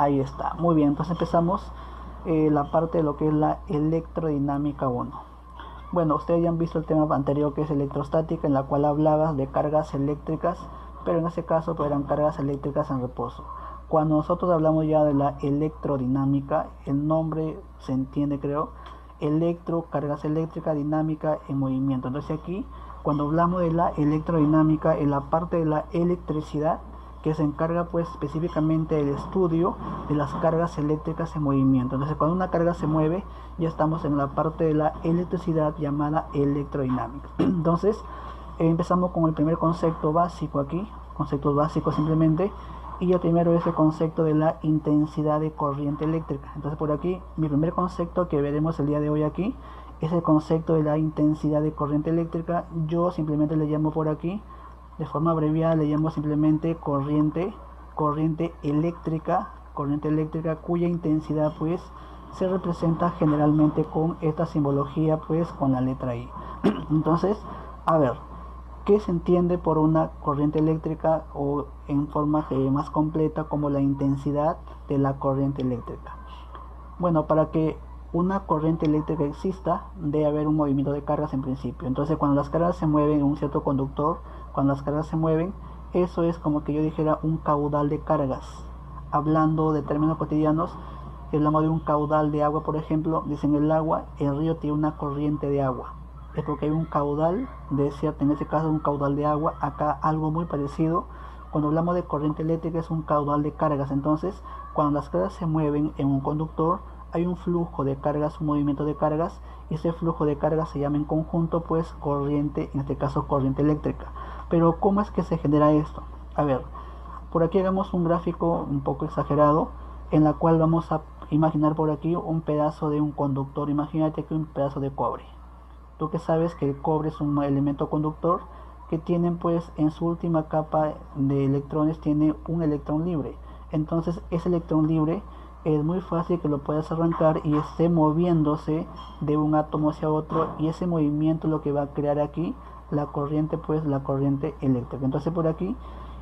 Ahí está, muy bien, entonces empezamos la parte de lo que es la electrodinámica 1. Bueno, ustedes ya han visto el tema anterior que es electrostática, en la cual hablabas de cargas eléctricas, pero en este caso pues, eran cargas eléctricas en reposo. Cuando nosotros hablamos ya de la electrodinámica, el nombre se entiende, creo, electro, cargas eléctricas, dinámica en movimiento. Entonces aquí, cuando hablamos de la electrodinámica, en la parte de la electricidad, que se encarga pues específicamente del estudio de las cargas eléctricas en movimiento. Entonces cuando una carga se mueve, ya estamos en la parte de la electricidad llamada electrodinámica. Entonces empezamos con el primer concepto básico aquí, conceptos básicos simplemente, y el primero es el concepto de la intensidad de corriente eléctrica. Entonces por aquí, mi primer concepto que veremos el día de hoy aquí, es el concepto de la intensidad de corriente eléctrica. Yo simplemente le llamo por aquí, de forma abreviada le llamo simplemente corriente eléctrica, cuya intensidad pues se representa generalmente con esta simbología pues con la letra I. Entonces, a ver, ¿qué se entiende por una corriente eléctrica o en forma más completa como la intensidad de la corriente eléctrica? Bueno, para que una corriente eléctrica exista, debe haber un movimiento de cargas en principio. Entonces, cuando las cargas se mueven en un cierto conductor, cuando las cargas se mueven, eso es como que yo dijera un caudal de cargas. Hablando de términos cotidianos, hablamos de un caudal de agua, por ejemplo, dicen el agua, el río tiene una corriente de agua. Es porque hay un caudal de cierto, en este caso un caudal de agua, acá algo muy parecido. Cuando hablamos de corriente eléctrica es un caudal de cargas. Entonces, cuando las cargas se mueven en un conductor, hay un flujo de cargas, un movimiento de cargas, y ese flujo de cargas se llama en conjunto pues corriente, en este caso corriente eléctrica. Pero ¿cómo es que se genera esto? A ver, por aquí hagamos un gráfico un poco exagerado, en la cual vamos a imaginar por aquí un pedazo de un conductor. Imagínate que un pedazo de cobre. Tú que sabes que el cobre es un elemento conductor que tienen pues en su última capa de electrones tiene un electrón libre. Entonces ese electrón libre es muy fácil que lo puedas arrancar y esté moviéndose de un átomo hacia otro, y ese movimiento lo que va a crear aquí la corriente, pues la corriente eléctrica. Entonces por aquí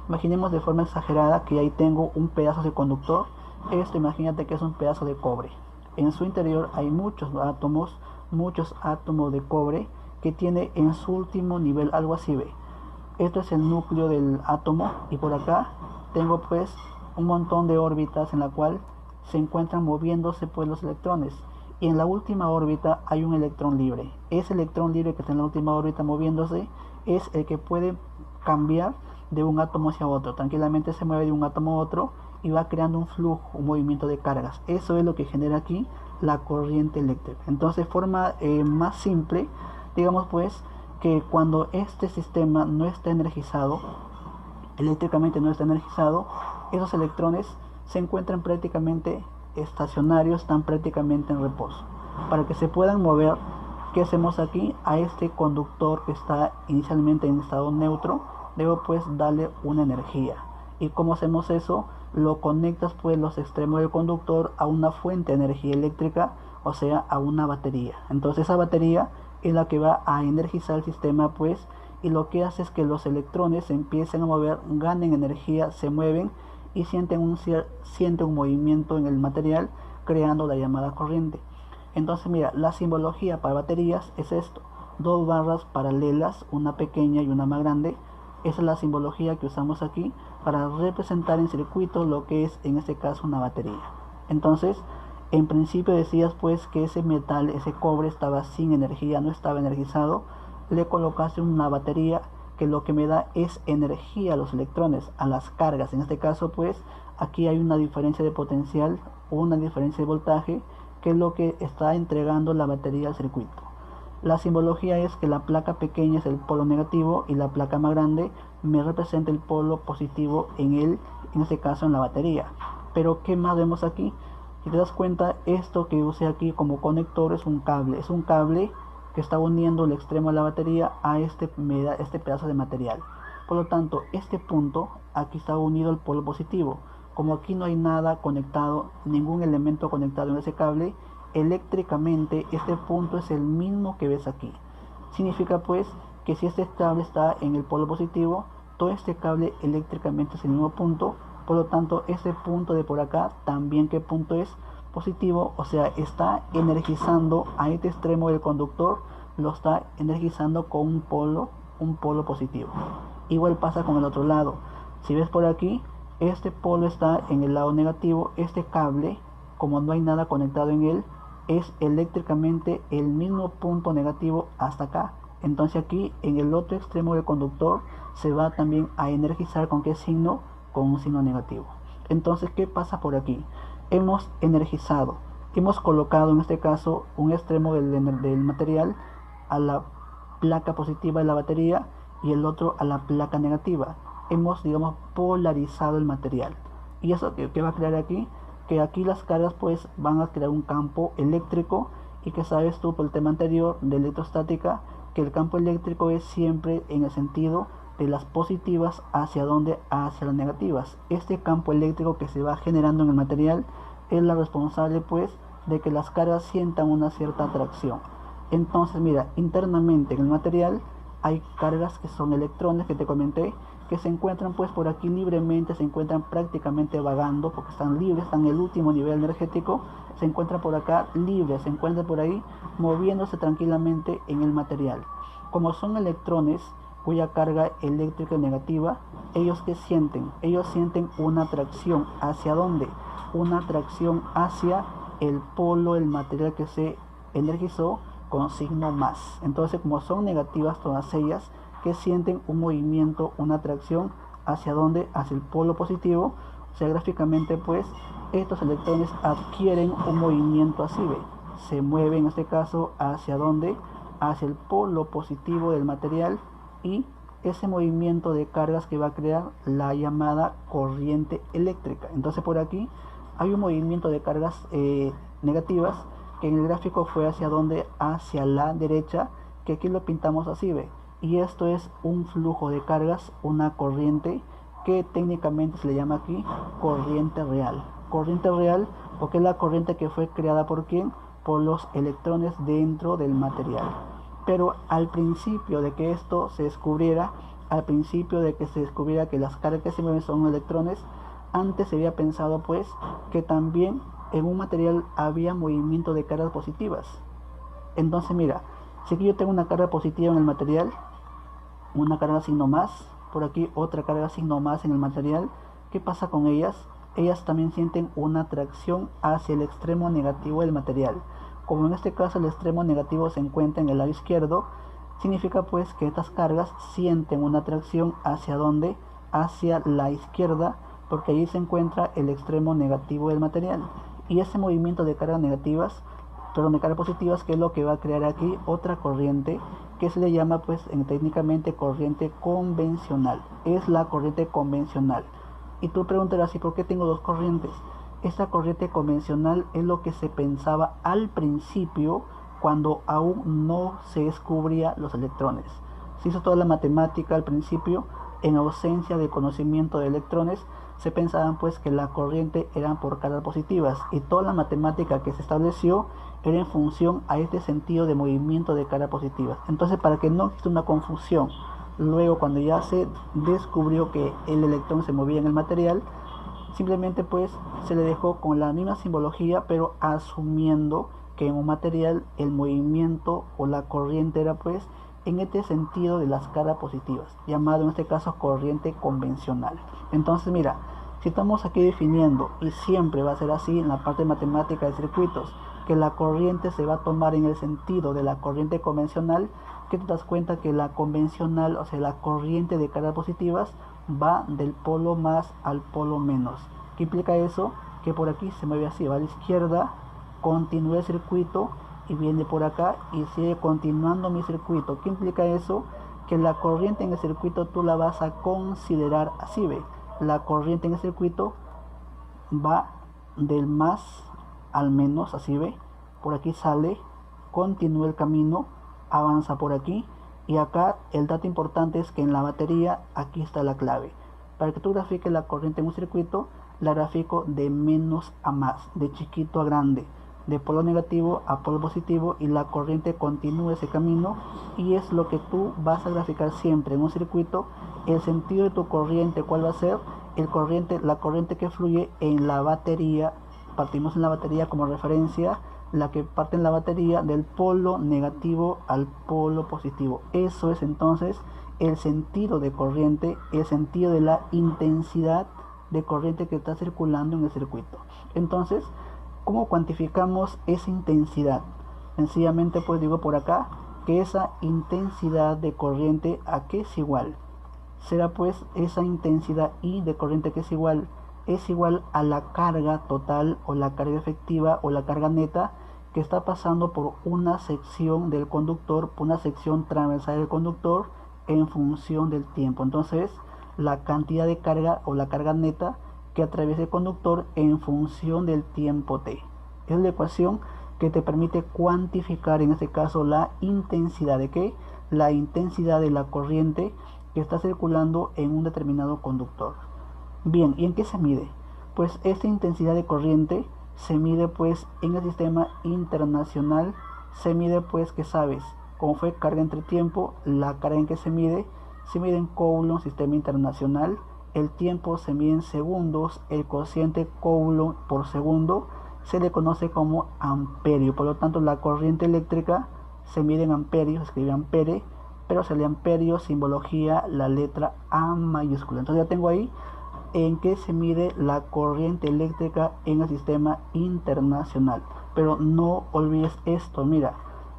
imaginemos de forma exagerada que ahí tengo un pedazo de conductor. Esto imagínate que es un pedazo de cobre. En su interior hay muchos átomos de cobre que tiene en su último nivel algo así, ve. Esto es el núcleo del átomo, y por acá tengo pues un montón de órbitas en la cual se encuentran moviéndose pues los electrones, y en la última órbita hay un electrón libre. Ese electrón libre que está en la última órbita moviéndose es el que puede cambiar de un átomo hacia otro. Tranquilamente se mueve de un átomo a otro y va creando un flujo, un movimiento de cargas. Eso es lo que genera aquí la corriente eléctrica. Entonces, forma más simple, digamos pues que cuando este sistema no está energizado, eléctricamente no está energizado, esos electrones se encuentran prácticamente estacionarios, están prácticamente en reposo. Para que se puedan mover, ¿qué hacemos aquí? A este conductor que está inicialmente en estado neutro, debo pues darle una energía. ¿Y cómo hacemos eso? Lo conectas pues los extremos del conductor a una fuente de energía eléctrica, o sea, a una batería. Entonces esa batería es la que va a energizar el sistema pues, y lo que hace es que los electrones se empiecen a mover, ganen energía, se mueven y sienten un movimiento en el material, creando la llamada corriente. Entonces mira, la simbología para baterías es esto: dos barras paralelas, una pequeña y una más grande. Esa es la simbología que usamos aquí para representar en circuitos lo que es en este caso una batería. Entonces, en principio decías pues que ese metal, ese cobre estaba sin energía, no estaba energizado. Le colocaste una batería que lo que me da es energía a los electrones, a las cargas. En este caso pues aquí hay una diferencia de potencial o una diferencia de voltaje, que es lo que está entregando la batería al circuito. La simbología es que la placa pequeña es el polo negativo y la placa más grande me representa el polo positivo en este caso en la batería. Pero ¿qué más vemos aquí? Si te das cuenta, esto que usé aquí como conector es un cable que está uniendo el extremo de la batería a este pedazo de material. Por lo tanto, este punto aquí está unido al polo positivo. Como aquí no hay nada conectado, ningún elemento conectado en ese cable, eléctricamente este punto es el mismo que ves aquí. Significa pues que si este cable está en el polo positivo, todo este cable eléctricamente es el mismo punto, Por lo tanto, ese punto de por acá también, ¿qué punto es? Positivo, o sea, está energizando a este extremo del conductor, lo está energizando con un polo positivo. Igual pasa con el otro lado. Si ves por aquí, este polo está en el lado negativo. Este cable, como no hay nada conectado en él, es eléctricamente el mismo punto negativo hasta acá. Entonces aquí en el otro extremo del conductor se va también a energizar con qué signo, con un signo negativo. Entonces, ¿qué pasa por aquí? Hemos energizado, hemos colocado en este caso un extremo del material a la placa positiva de la batería y el otro a la placa negativa. Hemos, digamos, polarizado el material. ¿Y eso qué va a crear aquí? Que aquí las cargas pues van a crear un campo eléctrico, y que sabes tú por el tema anterior de electrostática que el campo eléctrico es siempre en el sentido de las positivas hacia hacia las negativas. Este campo eléctrico que se va generando en el material es la responsable pues de que las cargas sientan una cierta atracción. Entonces mira, internamente en el material hay cargas que son electrones que te comenté, que se encuentran pues por aquí libremente, se encuentran prácticamente vagando porque están libres, están en el último nivel energético, se encuentran por acá libres, se encuentran por ahí moviéndose tranquilamente en el material. Como son electrones cuya carga eléctrica negativa, ellos que sienten, ellos sienten una atracción. ¿Hacia dónde? Una atracción hacia el polo, el material que se energizó con signo más. Entonces, como son negativas todas ellas, que sienten un movimiento, una atracción hacia dónde, hacia el polo positivo. O sea, gráficamente pues estos electrones adquieren un movimiento así, ve, se mueven en este caso hacia dónde, hacia el polo positivo del material, y ese movimiento de cargas que va a crear la llamada corriente eléctrica. Entonces por aquí hay un movimiento de cargas negativas, que en el gráfico fue hacia donde, hacia la derecha, que aquí lo pintamos así, ve, y esto es un flujo de cargas, una corriente que técnicamente se le llama aquí corriente real. Corriente real porque es la corriente que fue creada por quién, por los electrones dentro del material. Pero al principio de que esto se descubriera, al principio de que se descubriera que las cargas que se mueven son electrones, antes se había pensado pues que también en un material había movimiento de cargas positivas. Entonces mira, si aquí yo tengo una carga positiva en el material, una carga signo más, por aquí otra carga signo más en el material, ¿qué pasa con ellas? Ellas también sienten una atracción hacia el extremo negativo del material. Como en este caso el extremo negativo se encuentra en el lado izquierdo, significa pues que estas cargas sienten una atracción hacia dónde, hacia la izquierda, porque allí se encuentra el extremo negativo del material. Y ese movimiento de cargas negativas, perdón, de cargas positivas, que es lo que va a crear aquí otra corriente que se le llama pues técnicamente corriente convencional. Es la corriente convencional. Y tú preguntarás, ¿y por qué tengo dos corrientes? Esta corriente convencional es lo que se pensaba al principio, cuando aún no se descubría los electrones. Se hizo toda la matemática al principio, en ausencia de conocimiento de electrones, se pensaban pues que la corriente eran por cargas positivas, y toda la matemática que se estableció era en función a este sentido de movimiento de cargas positivas. Entonces, para que no exista una confusión, luego cuando ya se descubrió que el electrón se movía en el material, simplemente pues se le dejó con la misma simbología, pero asumiendo que en un material el movimiento o la corriente era pues en este sentido de las cargas positivas, llamado en este caso corriente convencional. Entonces mira, si estamos aquí definiendo, y siempre va a ser así en la parte matemática de circuitos, que la corriente se va a tomar en el sentido de la corriente convencional, que te das cuenta que la convencional, o sea la corriente de cargas positivas, va del polo más al polo menos. ¿Qué implica eso? Que por aquí se mueve así, va a la izquierda, continúa el circuito y viene por acá y sigue continuando mi circuito. ¿Qué implica eso? Que la corriente en el circuito tú la vas a considerar así, ve. La corriente en el circuito va del más al menos, así, ve. Por aquí sale, continúa el camino, avanza por aquí. Y acá el dato importante es que en la batería, aquí está la clave. Para que tú grafiques la corriente en un circuito, la grafico de menos a más, de chiquito a grande, de polo negativo a polo positivo, y la corriente continúa ese camino. Y es lo que tú vas a graficar siempre en un circuito. El sentido de tu corriente, ¿cuál va a ser? la corriente que fluye en la batería. Partimos en la batería como referencia, la que parte en la batería del polo negativo al polo positivo. Eso es entonces el sentido de corriente, el sentido de la intensidad de corriente que está circulando en el circuito. Entonces, ¿cómo cuantificamos esa intensidad? Sencillamente pues digo por acá que esa intensidad de corriente ¿a qué es igual? Será pues esa intensidad I de corriente que es igual a la carga total o la carga efectiva o la carga neta que está pasando por una sección del conductor, por una sección transversal del conductor en función del tiempo. Entonces, la cantidad de carga o la carga neta que atraviesa el conductor en función del tiempo t. Es la ecuación que te permite cuantificar en este caso la intensidad de ¿qué? La intensidad de la corriente que está circulando en un determinado conductor. Bien, ¿y en qué se mide? Pues esta intensidad de corriente se mide pues en el sistema internacional, se mide pues que sabes, como fue carga entre tiempo, la carga en que se mide en Coulomb, sistema internacional, el tiempo se mide en segundos, el cociente Coulomb por segundo se le conoce como amperio, por lo tanto la corriente eléctrica se mide en amperios, se escribe ampere, pero se lee amperio, simbología, la letra A mayúscula. Entonces ya tengo ahí en qué se mide la corriente eléctrica en el sistema internacional. Pero no olvides esto, mira,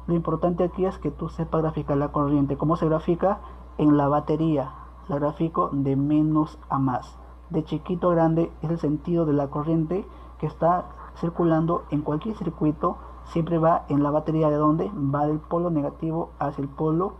lo importante aquí es que tú sepas graficar la corriente. ¿Cómo se grafica? En la batería, la grafico de menos a más. De chiquito a grande es el sentido de la corriente que está circulando en cualquier circuito, siempre va en la batería. ¿De dónde? Va del polo negativo hacia el polo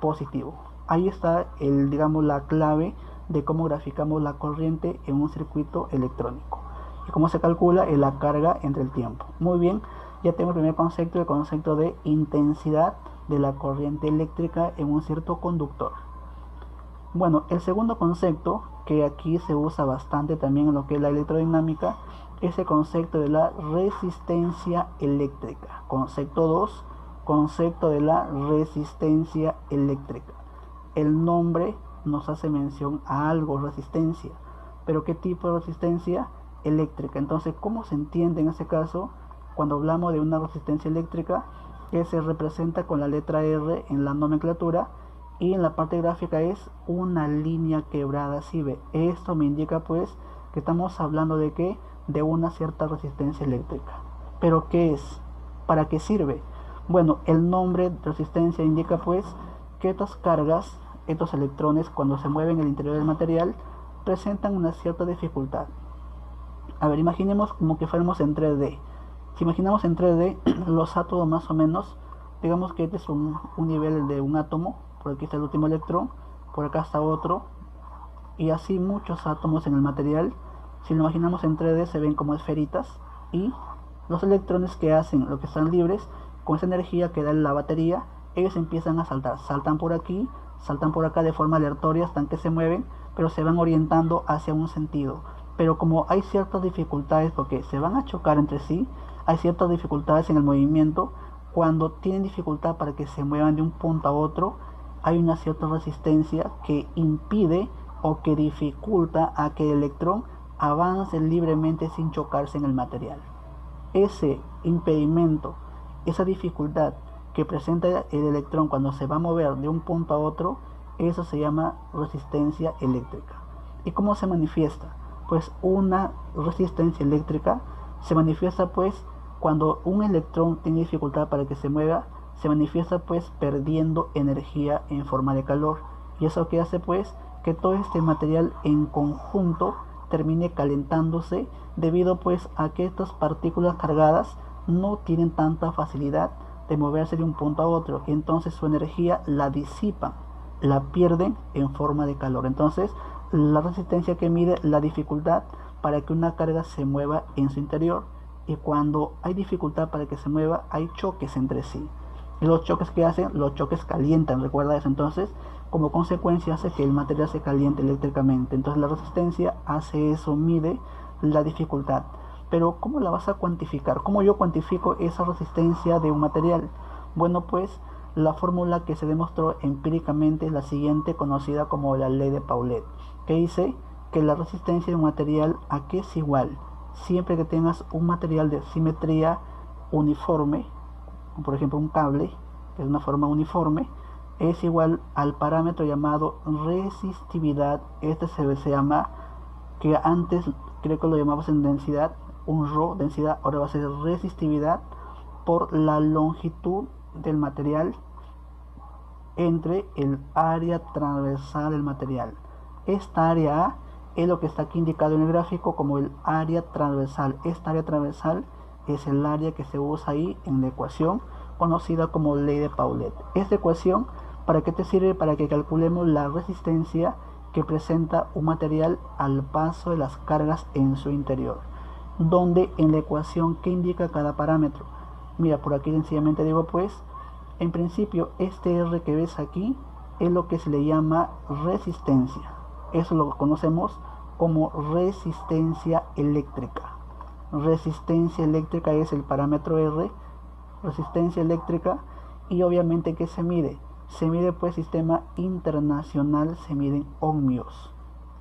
positivo. Ahí está digamos, la clave de cómo graficamos la corriente en un circuito electrónico y cómo se calcula la carga entre el tiempo. Muy bien, ya tengo el primer concepto, el concepto de intensidad de la corriente eléctrica en un cierto conductor. Bueno, el segundo concepto que aquí se usa bastante también en lo que es la electrodinámica es el concepto de la resistencia eléctrica. Concepto 2, concepto de la resistencia eléctrica. El nombre nos hace mención a algo, resistencia, pero ¿qué tipo de resistencia? Eléctrica. Entonces, ¿cómo se entiende en este caso cuando hablamos de una resistencia eléctrica que se representa con la letra R en la nomenclatura y en la parte gráfica es una línea quebrada? ¿Sí ve? Esto me indica pues que estamos hablando de ¿qué? De una cierta resistencia eléctrica. ¿Pero qué es? ¿Para qué sirve? Bueno, el nombre de resistencia indica pues que estas cargas, estos electrones, cuando se mueven en el interior del material, presentan una cierta dificultad. A ver, imaginemos como que fuéramos en 3D. Si imaginamos en 3D los átomos más o menos, digamos que este es un nivel de un átomo, por aquí está el último electrón, por acá está otro, y así muchos átomos en el material. Si lo imaginamos en 3D se ven como esferitas, y los electrones que hacen lo que están libres, con esa energía que da la batería, ellos empiezan a saltar, saltan por aquí, saltan por acá de forma aleatoria hasta que se mueven, pero se van orientando hacia un sentido. Pero como hay ciertas dificultades porque se van a chocar entre sí, hay ciertas dificultades en el movimiento. Cuando tienen dificultad para que se muevan de un punto a otro, hay una cierta resistencia que impide o que dificulta a que el electrón avance libremente sin chocarse en el material. Ese impedimento, esa dificultad que presenta el electrón cuando se va a mover de un punto a otro, eso se llama resistencia eléctrica. ¿Y cómo se manifiesta? Pues una resistencia eléctrica se manifiesta pues cuando un electrón tiene dificultad para que se mueva, se manifiesta pues perdiendo energía en forma de calor. Y eso que hace pues que todo este material en conjunto termine calentándose debido pues a que estas partículas cargadas no tienen tanta facilidad de moverse de un punto a otro, y entonces su energía la disipan, la pierden en forma de calor. Entonces la resistencia que mide la dificultad para que una carga se mueva en su interior, y cuando hay dificultad para que se mueva hay choques entre sí, y los choques que hacen, los choques calientan, recuerda eso. Entonces como consecuencia hace que el material se caliente eléctricamente. Entonces la resistencia hace eso, mide la dificultad. Pero ¿cómo la vas a cuantificar? ¿Cómo yo cuantifico esa resistencia de un material? Bueno, pues la fórmula que se demostró empíricamente es la siguiente, conocida como la ley de Paulet, que dice que la resistencia de un material a qué es igual siempre que tengas un material de simetría uniforme, por ejemplo un cable, que es una forma uniforme, es igual al parámetro llamado resistividad. Este se llama, que antes creo que lo llamamos en densidad, un ρ, densidad, ahora va a ser resistividad por la longitud del material entre el área transversal del material. Esta área A es lo que está aquí indicado en el gráfico como el área transversal. Esta área transversal es el área que se usa ahí en la ecuación conocida como ley de Paulet. Esta ecuación, ¿para qué te sirve? Para que calculemos la resistencia que presenta un material al paso de las cargas en su interior, donde en la ecuación que indica cada parámetro. Mira, por aquí sencillamente digo pues, en principio este R que ves aquí es lo que se le llama resistencia. Eso lo conocemos como resistencia eléctrica. Resistencia eléctrica es el parámetro R, resistencia eléctrica. Y obviamente ¿qué se mide? Se mide pues sistema internacional, se miden ohmios,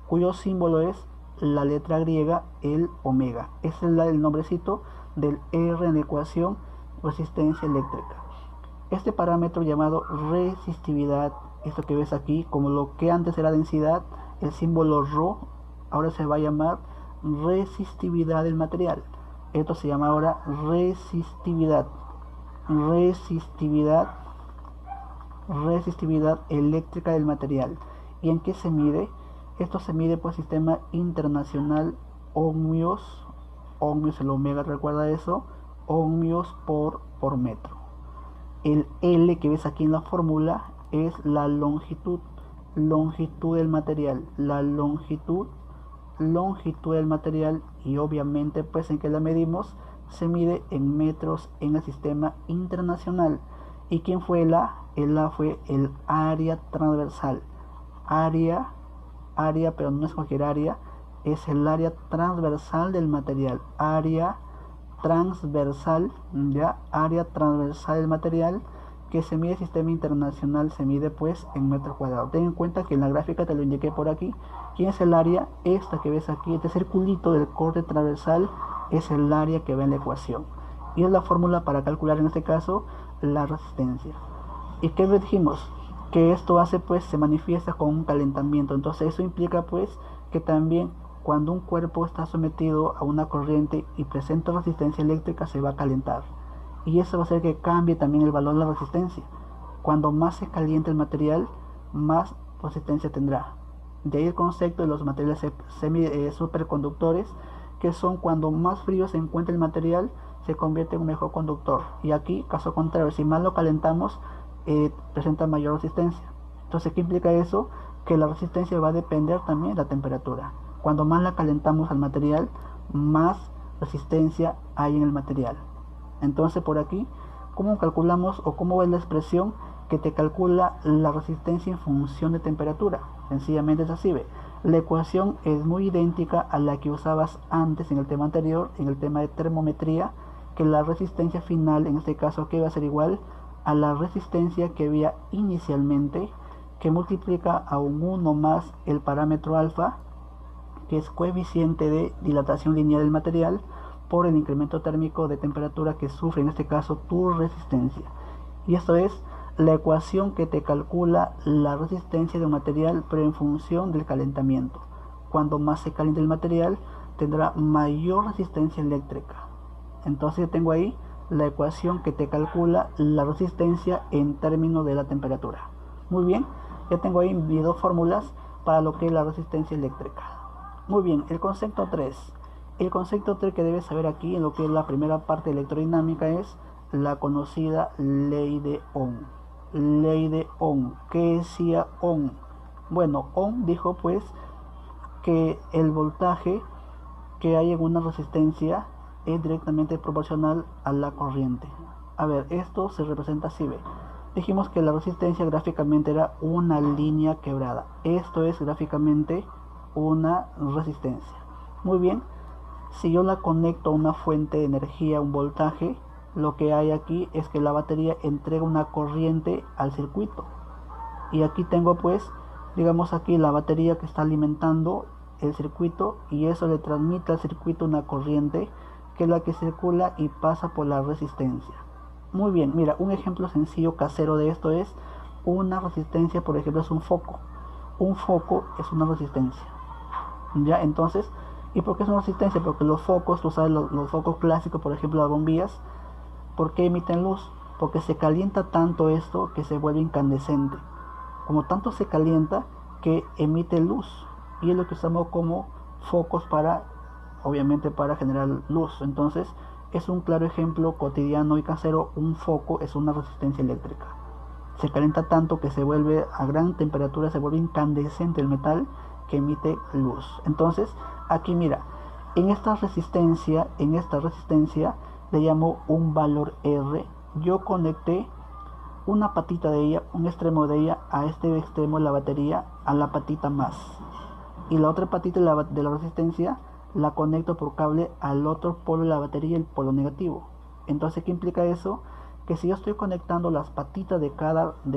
cuyo símbolo es la letra griega, el omega. Ese es el nombrecito del R en la ecuación resistencia eléctrica. Este parámetro llamado resistividad, esto que ves aquí, como lo que antes era densidad, el símbolo ρ, ahora se va a llamar resistividad del material. Esto se llama ahora resistividad. Resistividad eléctrica del material. ¿Y en qué se mide? Esto se mide por sistema internacional, ohmios, el omega, recuerda eso, ohmios por metro. El L que ves aquí en la fórmula es la longitud del material, la longitud del material, y obviamente pues en que la medimos se mide en metros en el sistema internacional. ¿Y quién fue el A? El A fue el área transversal. Área, pero no es cualquier área, es el área transversal del material. Área transversal, ya, área transversal del material, que se mide sistema internacional, se mide pues en metros cuadrados. Ten en cuenta que en la gráfica te lo indiqué por aquí. ¿Quién es el área? Esta que ves aquí, este circulito del corte transversal es el área que ve en la ecuación, y es la fórmula para calcular en este caso la resistencia. ¿Y qué dijimos? Que esto hace pues, se manifiesta con un calentamiento. Entonces eso implica pues que también cuando un cuerpo está sometido a una corriente y presenta resistencia eléctrica, se va a calentar, y eso va a hacer que cambie también el valor de la resistencia. Cuando más se caliente el material, más resistencia tendrá. De ahí el concepto de los materiales superconductores, que son cuando más frío se encuentra el material, se convierte en un mejor conductor. Y aquí, caso contrario, si más lo calentamos, presenta mayor resistencia. Entonces, ¿qué implica eso? Que la resistencia va a depender también de la temperatura. Cuando más la calentamos al material, más resistencia hay en el material. Entonces, por aquí, ¿cómo calculamos o cómo es la expresión que te calcula la resistencia en función de temperatura? Sencillamente es así, ve. La ecuación es muy idéntica a la que usabas antes en el tema anterior, en el tema de termometría, que la resistencia final, en este caso, que va a ser igual a la resistencia que había inicialmente, que multiplica a un 1 más el parámetro alfa, que es coeficiente de dilatación lineal del material, por el incremento térmico de temperatura que sufre, en este caso, tu resistencia. Y esto es la ecuación que te calcula la resistencia de un material, pero en función del calentamiento. Cuando más se caliente el material, tendrá mayor resistencia eléctrica. Entonces yo tengo ahí la ecuación que te calcula la resistencia en términos de la temperatura. Muy bien, ya tengo ahí mis dos fórmulas para lo que es la resistencia eléctrica. Muy bien, el concepto 3. El concepto 3 que debes saber aquí en lo que es la primera parte electrodinámica es la conocida ley de Ohm. Ley de Ohm. ¿Qué decía Ohm? Bueno, Ohm dijo pues que el voltaje que hay en una resistencia es directamente proporcional a la corriente. A ver, esto se representa así, ve. Dijimos que la resistencia gráficamente era una línea quebrada. Esto es gráficamente una resistencia. Muy bien, si yo la conecto a una fuente de energía, un voltaje, lo que hay aquí es que la batería entrega una corriente al circuito. Y aquí tengo pues, digamos aquí la batería que está alimentando el circuito y eso le transmite al circuito una corriente que es la que circula y pasa por la resistencia. Muy bien, mira, un ejemplo sencillo casero de esto es una resistencia, por ejemplo, es un foco. Un foco es una resistencia. Ya, entonces, ¿y por qué es una resistencia? Porque los focos, tú sabes, los focos clásicos, por ejemplo, las bombillas, ¿por qué emiten luz? Porque se calienta tanto esto que se vuelve incandescente. Como tanto se calienta que emite luz. Y es lo que usamos como focos para, obviamente, para generar luz. Entonces, es un claro ejemplo cotidiano y casero. Un foco es una resistencia eléctrica. Se calienta tanto que se vuelve a gran temperatura, se vuelve incandescente el metal que emite luz. Entonces, aquí mira, en esta resistencia le llamo un valor R. Yo conecté una patita de ella, un extremo de ella a este extremo de la batería, a la patita más. Y la otra patita de la resistencia la conecto por cable al otro polo de la batería, el polo negativo. Entonces, ¿qué implica eso? Que si yo estoy conectando las patitas de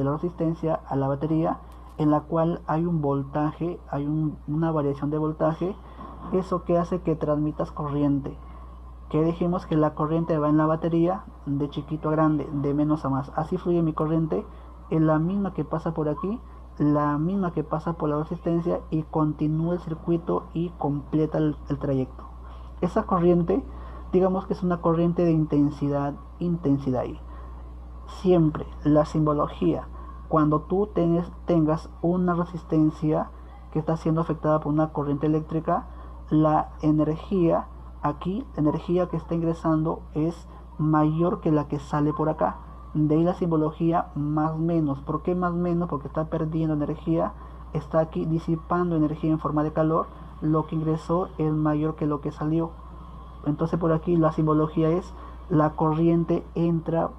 la resistencia a la batería, en la cual hay un voltaje, hay una variación de voltaje, eso que hace que transmitas corriente. Que dijimos que la corriente va en la batería de chiquito a grande, de menos a más. Así fluye mi corriente, es la misma que pasa por aquí, la misma que pasa por la resistencia y continúa el circuito y completa el trayecto. Esa corriente, digamos que es una corriente de intensidad I. Siempre la simbología, cuando tú tengas una resistencia que está siendo afectada por una corriente eléctrica, la energía aquí, la energía que está ingresando es mayor que la que sale por acá. De ahí la simbología más menos. ¿Por qué más menos? Porque está perdiendo energía, está aquí disipando energía en forma de calor. Lo que ingresó es mayor que lo que salió. Entonces por aquí la simbología es la corriente entra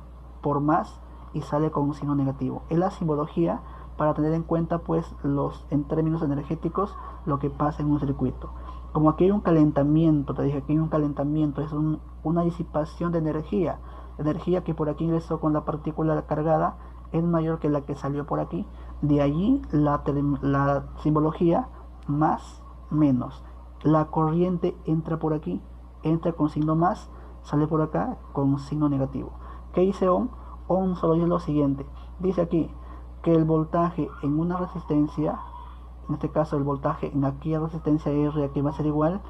por más y sale con un signo negativo. Es la simbología para tener en cuenta pues en términos energéticos lo que pasa en un circuito. Como aquí hay un calentamiento, te dije aquí hay un calentamiento, es una disipación de energía. La energía que por aquí ingresó con la partícula cargada es mayor que la que salió por aquí. De allí la simbología más menos. La corriente entra por aquí, entra con signo más, sale por acá con un signo negativo. ¿Qué dice Ohm? Ohm solo dice lo siguiente. Dice aquí que el voltaje en una resistencia, en este caso el voltaje en aquella resistencia R, aquí va a ser igual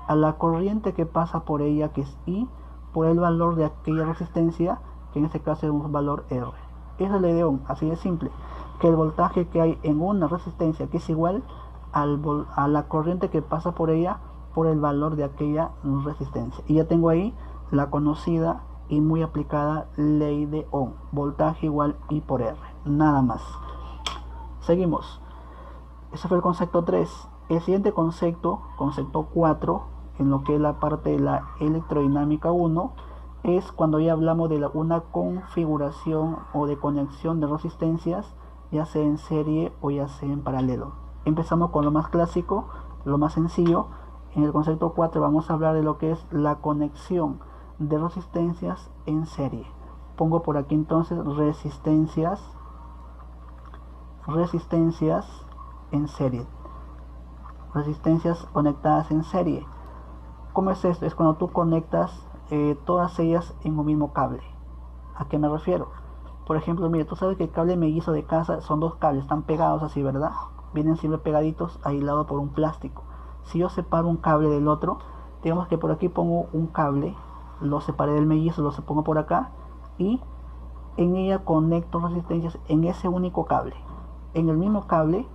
a la corriente que pasa por ella, que es I, por el valor de aquella resistencia, que en este caso es un valor R. Esa es la idea de Ohm, así de simple, que el voltaje que hay en una resistencia que es igual a la corriente que pasa por ella por el valor de aquella resistencia. Y ya tengo ahí la conocida y muy aplicada ley de Ohm, voltaje igual I por R, nada más. Seguimos. Ese fue el concepto 3. El siguiente concepto 4, en lo que es la parte de la electrodinámica 1, es cuando ya hablamos de una configuración o de conexión de resistencias, ya sea en serie o ya sea en paralelo. Empezamos con lo más clásico, lo más sencillo. En el concepto 4 vamos a hablar de lo que es la conexión de resistencias en serie. Pongo por aquí entonces resistencias en serie, resistencias conectadas en serie. ¿Cómo es esto? Es cuando tú conectas todas ellas en un mismo cable. ¿A qué me refiero? Por ejemplo, mire, tú sabes que el cable mellizo de casa son dos cables, están pegados así, ¿verdad? Vienen siempre pegaditos, aislados por un plástico. Si yo separo un cable del otro, digamos que por aquí pongo un cable, lo separé del mellizo, lo pongo por acá y en ella conecto resistencias en ese único cable. En el mismo cable,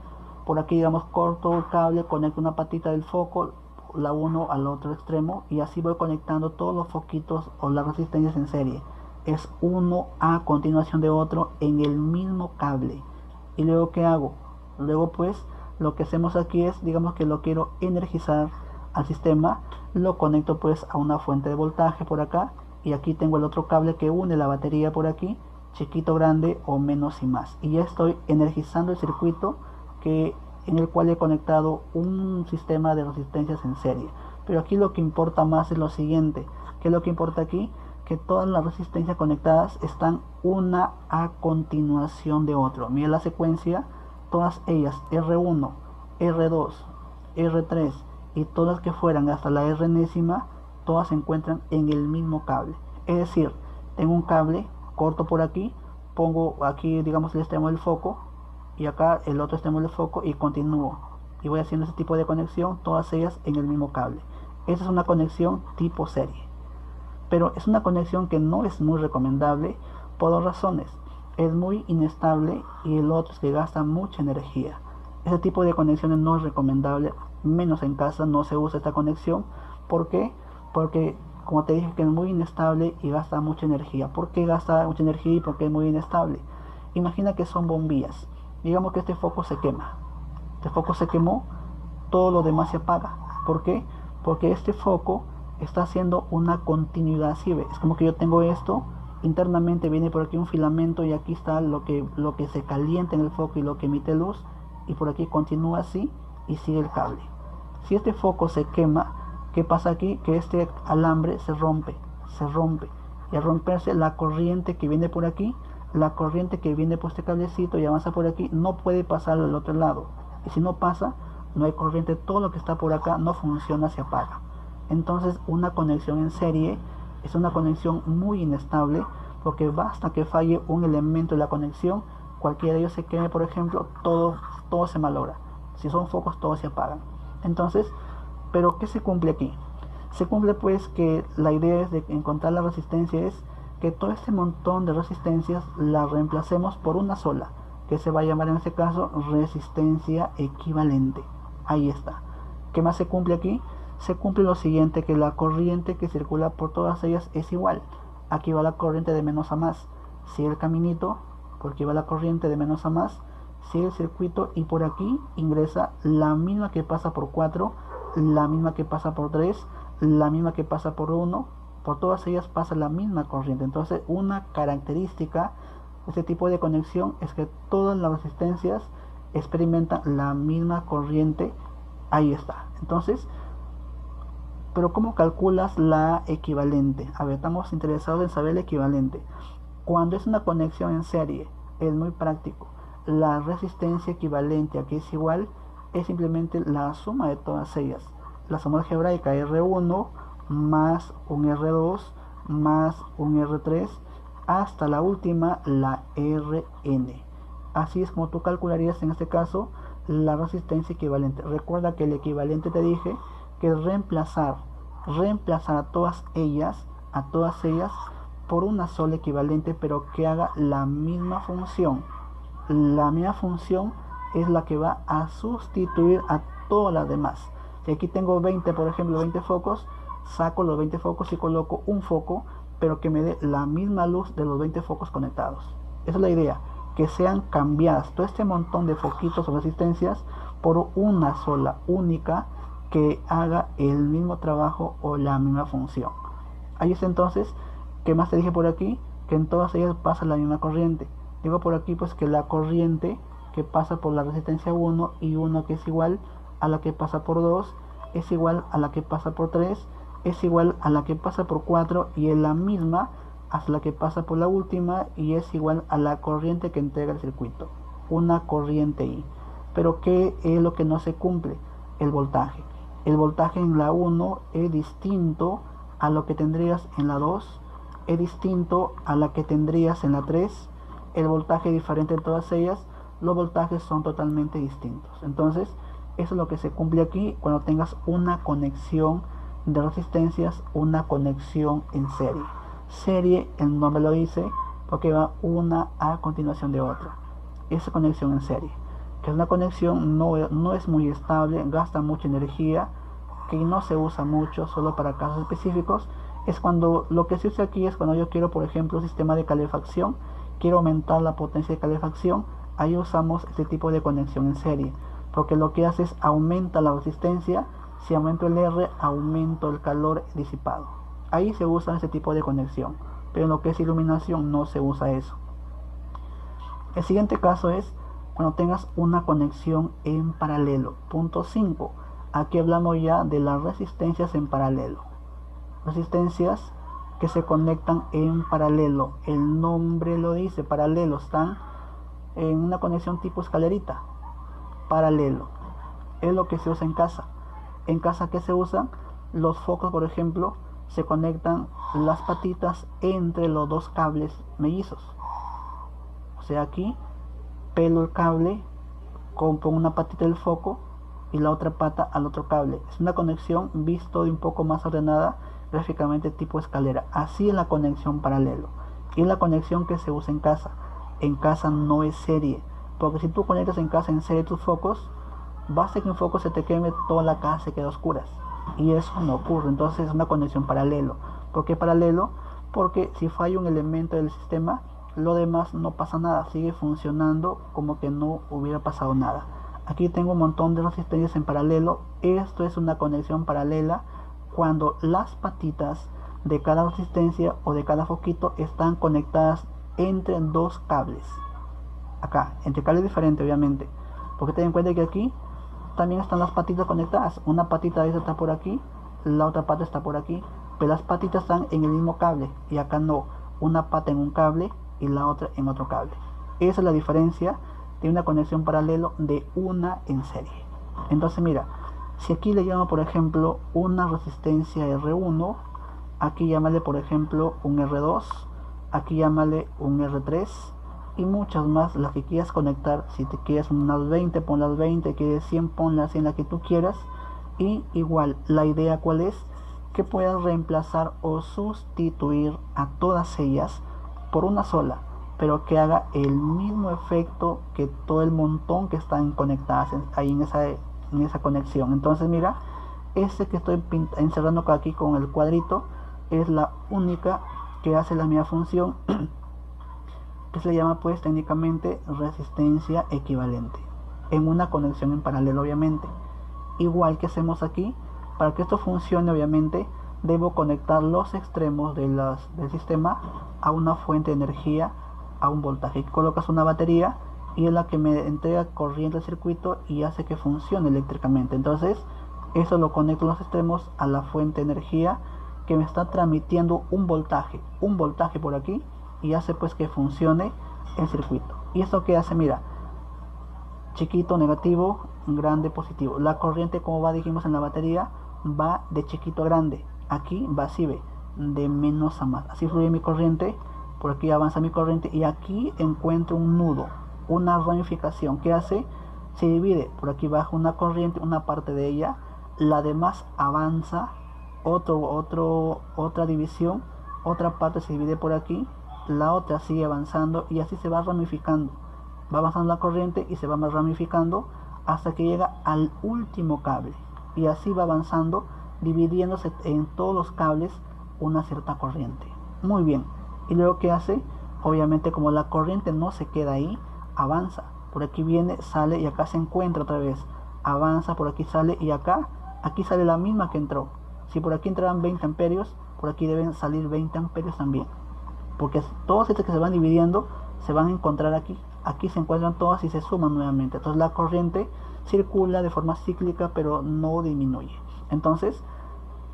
por aquí digamos corto el cable, conecto una patita del foco, la uno al otro extremo y así voy conectando todos los foquitos o las resistencias en serie. Es uno a continuación de otro en el mismo cable. Y luego ¿qué hago? Luego pues lo que hacemos aquí es, digamos que lo quiero energizar al sistema, lo conecto pues a una fuente de voltaje por acá y aquí tengo el otro cable que une la batería por aquí, chiquito, grande o menos y más, y ya estoy energizando el circuito en el cual he conectado un sistema de resistencias en serie. Pero aquí lo que importa más es lo siguiente. ¿Qué es lo que importa aquí? Que todas las resistencias conectadas están una a continuación de otro. Mira la secuencia, todas ellas R1, R2, R3 y todas que fueran hasta la r-ésima, todas se encuentran en el mismo cable. Es decir, tengo un cable, corto por aquí, pongo aquí, digamos, el extremo del foco y acá el otro extremo del foco y continúo. Y voy haciendo ese tipo de conexión, todas ellas en el mismo cable. Esa es una conexión tipo serie. Pero es una conexión que no es muy recomendable por dos razones. Es muy inestable y el otro es que gasta mucha energía. Ese tipo de conexiones no es recomendable, menos en casa no se usa esta conexión. ¿Por qué? Porque como te dije que es muy inestable y gasta mucha energía. ¿Por qué gasta mucha energía y por qué es muy inestable? Imagina que son bombillas. Digamos que este foco se quema. Este foco se quemó, todo lo demás se apaga. ¿Por qué? Porque este foco está haciendo una continuidad. ¿Sí ve? Es como que yo tengo esto, internamente viene por aquí un filamento y aquí está lo que se calienta en el foco y lo que emite luz, y por aquí continúa así y sigue el cable. Si este foco se quema, ¿qué pasa aquí? Que este alambre se rompe, y al romperse la corriente que viene por aquí, la corriente que viene por este cablecito y avanza por aquí, no puede pasar al otro lado, y si no pasa, no hay corriente, todo lo que está por acá no funciona, se apaga. Entonces una conexión en serie es una conexión muy inestable, porque basta que falle un elemento de la conexión, cualquiera de ellos se queme, por ejemplo, todo se malogra. Si son focos, todos se apagan. Entonces, ¿pero qué se cumple aquí? Se cumple pues que la idea es de encontrar la resistencia, es que todo este montón de resistencias la reemplacemos por una sola, que se va a llamar en este caso resistencia equivalente. Ahí está. ¿Qué más se cumple aquí? Se cumple lo siguiente, que la corriente que circula por todas ellas es igual. Aquí va la corriente de menos a más. Sigue el caminito, porque va la corriente de menos a más, sigue el circuito y por aquí ingresa la misma que pasa por 4, la misma que pasa por 3, la misma que pasa por 1, por todas ellas pasa la misma corriente. Entonces una característica de este tipo de conexión es que todas las resistencias experimentan la misma corriente. Ahí está. Entonces, pero ¿cómo calculas la equivalente? A ver, estamos interesados en saber el equivalente. Cuando es una conexión en serie, es muy práctico. La resistencia equivalente aquí es igual, es simplemente la suma de todas ellas. La suma algebraica R1 más un R2 más un R3 hasta la última, la Rn. Así es como tú calcularías en este caso la resistencia equivalente. Recuerda que el equivalente te dije que es reemplazar a todas ellas por una sola equivalente, pero que haga la misma función. La misma función es la que va a sustituir a todas las demás. Si aquí tengo 20, por ejemplo, 20 focos, saco los 20 focos y coloco un foco, pero que me dé la misma luz de los 20 focos conectados. Esa es la idea, que sean cambiadas todo este montón de foquitos o resistencias por una sola, única, que haga el mismo trabajo o la misma función. Ahí es entonces, ¿qué más te dije por aquí? Que en todas ellas pasa la misma corriente. Digo por aquí pues que la corriente que pasa por la resistencia 1 y 1 que es igual a la que pasa por 2, es igual a la que pasa por 3, es igual a la que pasa por 4 y es la misma hasta la que pasa por la última y es igual a la corriente que entrega el circuito. Una corriente I. Pero ¿qué es lo que no se cumple? El voltaje. El voltaje en la 1 es distinto a lo que tendrías en la 2, es distinto a la que tendrías en la 3, el voltaje es diferente en todas ellas, los voltajes son totalmente distintos. Entonces, eso es lo que se cumple aquí cuando tengas una conexión de resistencias, una conexión en serie. Serie, el nombre lo dice, porque va una a continuación de otra. Esa conexión en serie, que es una conexión no es muy estable, gasta mucha energía, que no se usa mucho, solo para casos específicos. Es cuando lo que se usa aquí es cuando yo quiero, por ejemplo, un sistema de calefacción, quiero aumentar la potencia de calefacción, ahí usamos este tipo de conexión en serie, porque lo que hace es aumenta la resistencia. Si aumento el R, aumento el calor disipado. Ahí se usa este tipo de conexión, pero en lo que es iluminación no se usa eso. El siguiente caso es cuando tengas una conexión en paralelo. Punto 5. Aquí hablamos ya de las resistencias en paralelo. Resistencias que se conectan en paralelo. El nombre lo dice, paralelo. Están en una conexión tipo escalerita. Paralelo. Es lo que se usa en casa. En casa, ¿qué se usan? Los focos, por ejemplo, se conectan las patitas entre los dos cables mellizos. O sea, aquí pelo el cable, pongo una patita del foco y la otra pata al otro cable. Es una conexión visto de un poco más ordenada, gráficamente tipo escalera. Así es la conexión paralelo. Y es la conexión que se usa en casa. En casa no es serie, porque si tú conectas en casa en serie tus focos, basta que un foco se te queme, toda la casa se queda a oscuras. Y eso no ocurre. Entonces es una conexión paralelo. ¿Por qué paralelo? Porque si falla un elemento del sistema, lo demás no pasa nada, sigue funcionando como que no hubiera pasado nada. Aquí tengo un montón de resistencias en paralelo. Esto es una conexión paralela cuando las patitas de cada resistencia o de cada foquito están conectadas entre dos cables. Acá, entre cables diferentes obviamente, porque ten en cuenta que aquí también están las patitas conectadas. Una patita de esta está por aquí, la otra pata está por aquí, pero las patitas están en el mismo cable y acá no, una pata en un cable y la otra en otro cable. Esa es la diferencia de una conexión paralelo de una en serie. Entonces mira, si aquí le llamo por ejemplo una resistencia R1, aquí llámale por ejemplo un R2, aquí llámale un R3 y muchas más, las que quieras conectar. Si te quieres unas 20, pon las 20, quieres 100, ponlas en la que tú quieras. Y igual, la idea cuál es, que puedas reemplazar o sustituir a todas ellas por una sola, pero que haga el mismo efecto que todo el montón que están conectadas ahí en esa conexión. Entonces mira, este que estoy encerrando aquí con el cuadrito es la única que hace la misma función que se le llama pues técnicamente resistencia equivalente en una conexión en paralelo obviamente. Igual que hacemos aquí, para que esto funcione obviamente debo conectar los extremos del sistema a una fuente de energía, a un voltaje. Colocas una batería y es la que me entrega corriente al circuito y hace que funcione eléctricamente. Entonces eso lo conecto los extremos a la fuente de energía que me está transmitiendo un voltaje por aquí y hace pues que funcione el circuito. Y esto que hace, mira, chiquito negativo, grande positivo. La corriente, como va, dijimos en la batería, va de chiquito a grande. Aquí va así, ve, de menos a más. Así fluye mi corriente, por aquí avanza mi corriente y aquí encuentro un nudo, una ramificación que hace, se divide. Por aquí baja una corriente, una parte de ella, la demás avanza, otra división, otra parte se divide por aquí, la otra sigue avanzando y así se va ramificando. Va avanzando la corriente y se va ramificando hasta que llega al último cable y así va avanzando, dividiéndose en todos los cables una cierta corriente. Muy bien. Y luego ¿qué hace? Obviamente, como la corriente no se queda ahí, avanza. Por aquí viene, sale y acá se encuentra otra vez. Avanza, por aquí sale y aquí sale la misma que entró. Si por aquí entraban 20 amperios, por aquí deben salir 20 amperios también. Porque todos estos que se van dividiendo se van a encontrar aquí. Aquí se encuentran todas y se suman nuevamente. Entonces la corriente circula de forma cíclica pero no disminuye. Entonces,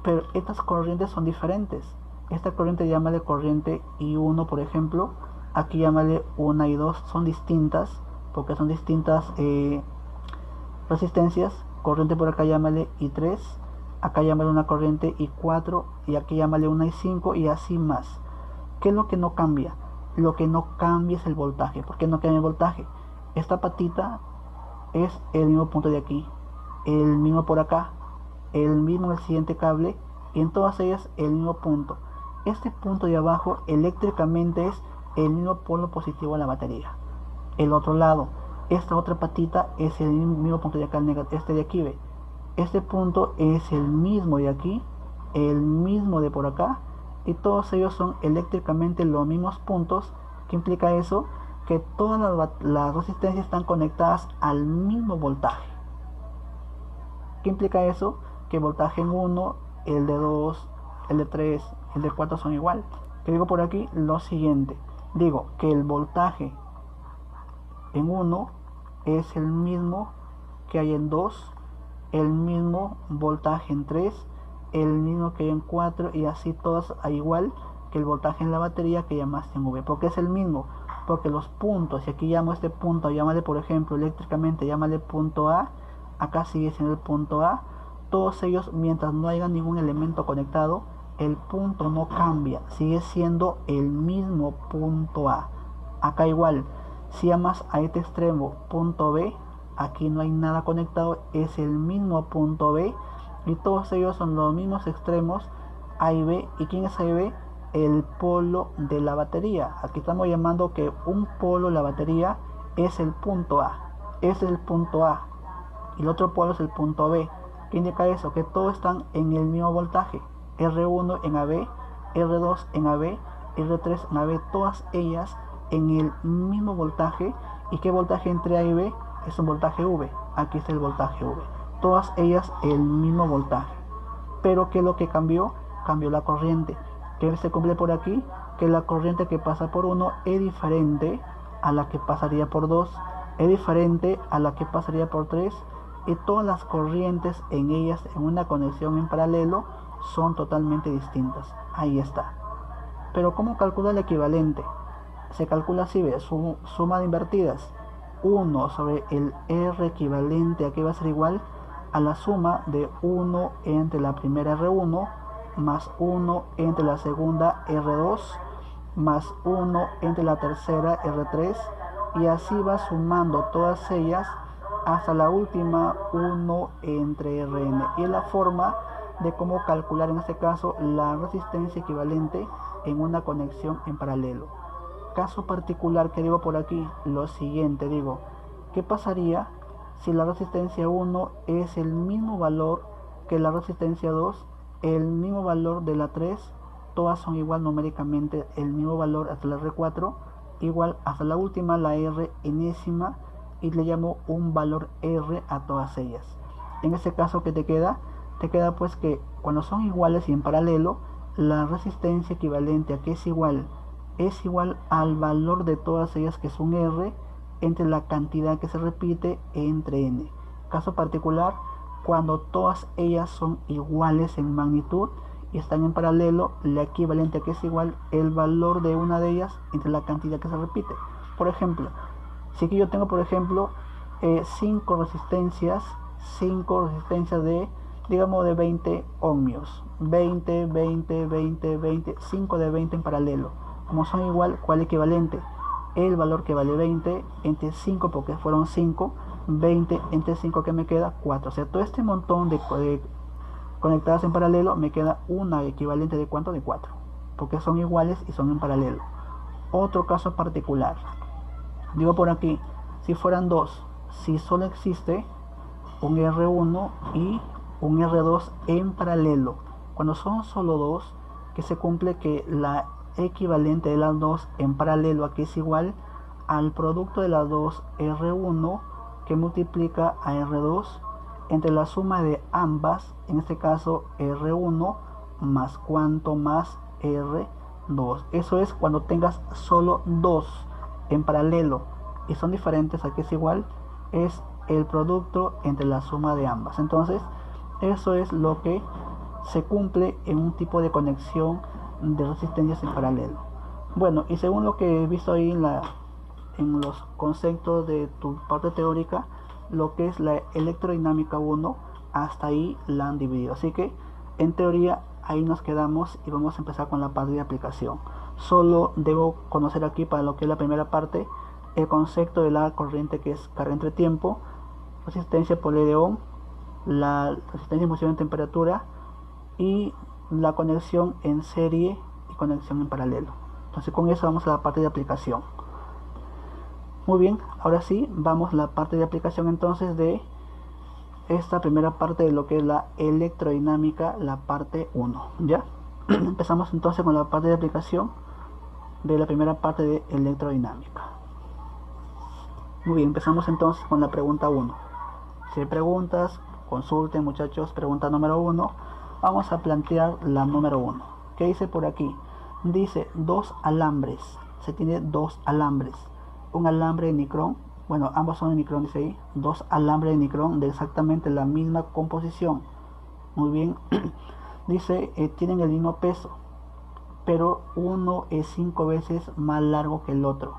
pero estas corrientes son diferentes. Esta corriente llámale corriente I1 por ejemplo. Aquí llámale 1 y 2. Son distintas porque son distintas resistencias. Corriente por acá llámale I3. Acá llámale una corriente I4. Y aquí llámale una I5 y así más. ¿Qué es lo que no cambia? Lo que no cambia es el voltaje. ¿Por qué no cambia el voltaje? Esta patita es el mismo punto de aquí, el mismo por acá, el mismo en el siguiente cable y en todas ellas el mismo punto. Este punto de abajo eléctricamente es el mismo polo positivo de la batería. El otro lado, esta otra patita es el mismo punto de acá, este de aquí, ve. Este punto es el mismo de aquí, el mismo de por acá. Y todos ellos son eléctricamente los mismos puntos. ¿Qué implica eso? Que todas las resistencias están conectadas al mismo voltaje. ¿Qué implica eso? Que el voltaje en 1, el de 2, el de 3, el de 4 son igual. ¿Qué digo por aquí? Lo siguiente. Digo que el voltaje en 1 es el mismo que hay en 2, el mismo voltaje en 3, el mismo que hay en 4 y así todas a igual que el voltaje en la batería que llamaste en V. ¿Por qué es el mismo? Porque los puntos, si aquí llamo este punto, llámale por ejemplo eléctricamente, llámale punto A, acá sigue siendo el punto A, todos ellos, mientras no haya ningún elemento conectado, el punto no cambia, sigue siendo el mismo punto A. Acá igual, si llamas a este extremo punto B, aquí no hay nada conectado, es el mismo punto B, y todos ellos son los mismos extremos A y B. ¿Y quién es A y B? El polo de la batería. Aquí estamos llamando que un polo de la batería es el punto A, es el punto A, y el otro polo es el punto B. ¿Qué indica eso? Que todos están en el mismo voltaje. R1 en AB, R2 en AB, R3 en AB, todas ellas en el mismo voltaje. ¿Y qué voltaje entre A y B? Es un voltaje V. Aquí está el voltaje V. Todas ellas el mismo voltaje. Pero ¿qué es lo que cambió? Cambió la corriente. ¿Qué se cumple por aquí? Que la corriente que pasa por 1 es diferente a la que pasaría por 2, es diferente a la que pasaría por 3, y todas las corrientes en ellas en una conexión en paralelo son totalmente distintas. Ahí está. Pero ¿cómo calcula el equivalente? Se calcula así, ¿ves? Suma de invertidas. 1 sobre el R equivalente, aquí va a ser igual a la suma de 1 entre la primera R1 más 1 entre la segunda R2 más 1 entre la tercera R3, y así va sumando todas ellas hasta la última 1 entre Rn. Y es la forma de cómo calcular en este caso la resistencia equivalente en una conexión en paralelo. Caso particular que digo por aquí, lo siguiente, digo, ¿qué pasaría si la resistencia 1 es el mismo valor que la resistencia 2, el mismo valor de la 3, todas son igual numéricamente, el mismo valor hasta la R4, igual hasta la última, la R enésima, y le llamo un valor R a todas ellas? En este caso, ¿qué te queda? Te queda pues que cuando son iguales y en paralelo, la resistencia equivalente a que es igual al valor de todas ellas, que es un R, entre la cantidad que se repite entre N. Caso particular, cuando todas ellas son iguales en magnitud y están en paralelo, la equivalente a que es igual el valor de una de ellas entre la cantidad que se repite. Por ejemplo, si aquí yo tengo, por ejemplo, 5 resistencias de, digamos, de 20 ohmios, 20, 20, 20, 20, 5 de 20 en paralelo. Como son igual, ¿cuál equivalente? El valor que vale 20 entre 5, porque fueron 5, 20 entre 5, que me queda 4. O sea, todo este montón de conectadas en paralelo, me queda una equivalente de ¿cuánto? De 4, porque son iguales y son en paralelo. Otro caso particular, digo por aquí, si fueran 2, si solo existe un R1 y un R2 en paralelo, cuando son solo 2, que se cumple que la equivalente de las 2 en paralelo aquí es igual al producto de las 2 R1 que multiplica a R2 entre la suma de ambas, en este caso R1 más cuánto más R2. Eso es cuando tengas solo 2 en paralelo y son diferentes, aquí es igual, es el producto entre la suma de ambas. Entonces eso es lo que se cumple en un tipo de conexión de resistencias en paralelo. Bueno, y según lo que he visto ahí en los conceptos de tu parte teórica, lo que es la electrodinámica 1, hasta ahí la han dividido. Así que en teoría ahí nos quedamos y vamos a empezar con la parte de aplicación. Solo debo conocer aquí, para lo que es la primera parte, el concepto de la corriente, que es carga entre tiempo, resistencia por ley de Ohm, la resistencia en función de temperatura y la conexión en serie y conexión en paralelo. Entonces con eso vamos a la parte de aplicación. Muy bien, ahora sí vamos a la parte de aplicación entonces de esta primera parte de lo que es la electrodinámica, la parte 1. ¿Ya? Empezamos entonces con la parte de aplicación de la primera parte de electrodinámica. Muy bien, empezamos entonces con la pregunta 1. Si hay preguntas, consulten, muchachos. Pregunta número 1. Vamos a plantear la número 1. ¿Qué dice por aquí? Dice 2 alambres. Se tiene 2 alambres. Un alambre de nicrón. Bueno, ambos son de nicrón, dice ahí. 2 alambres de nicrón de exactamente la misma composición. Muy bien. Dice, tienen el mismo peso, pero uno es 5 veces más largo que el otro.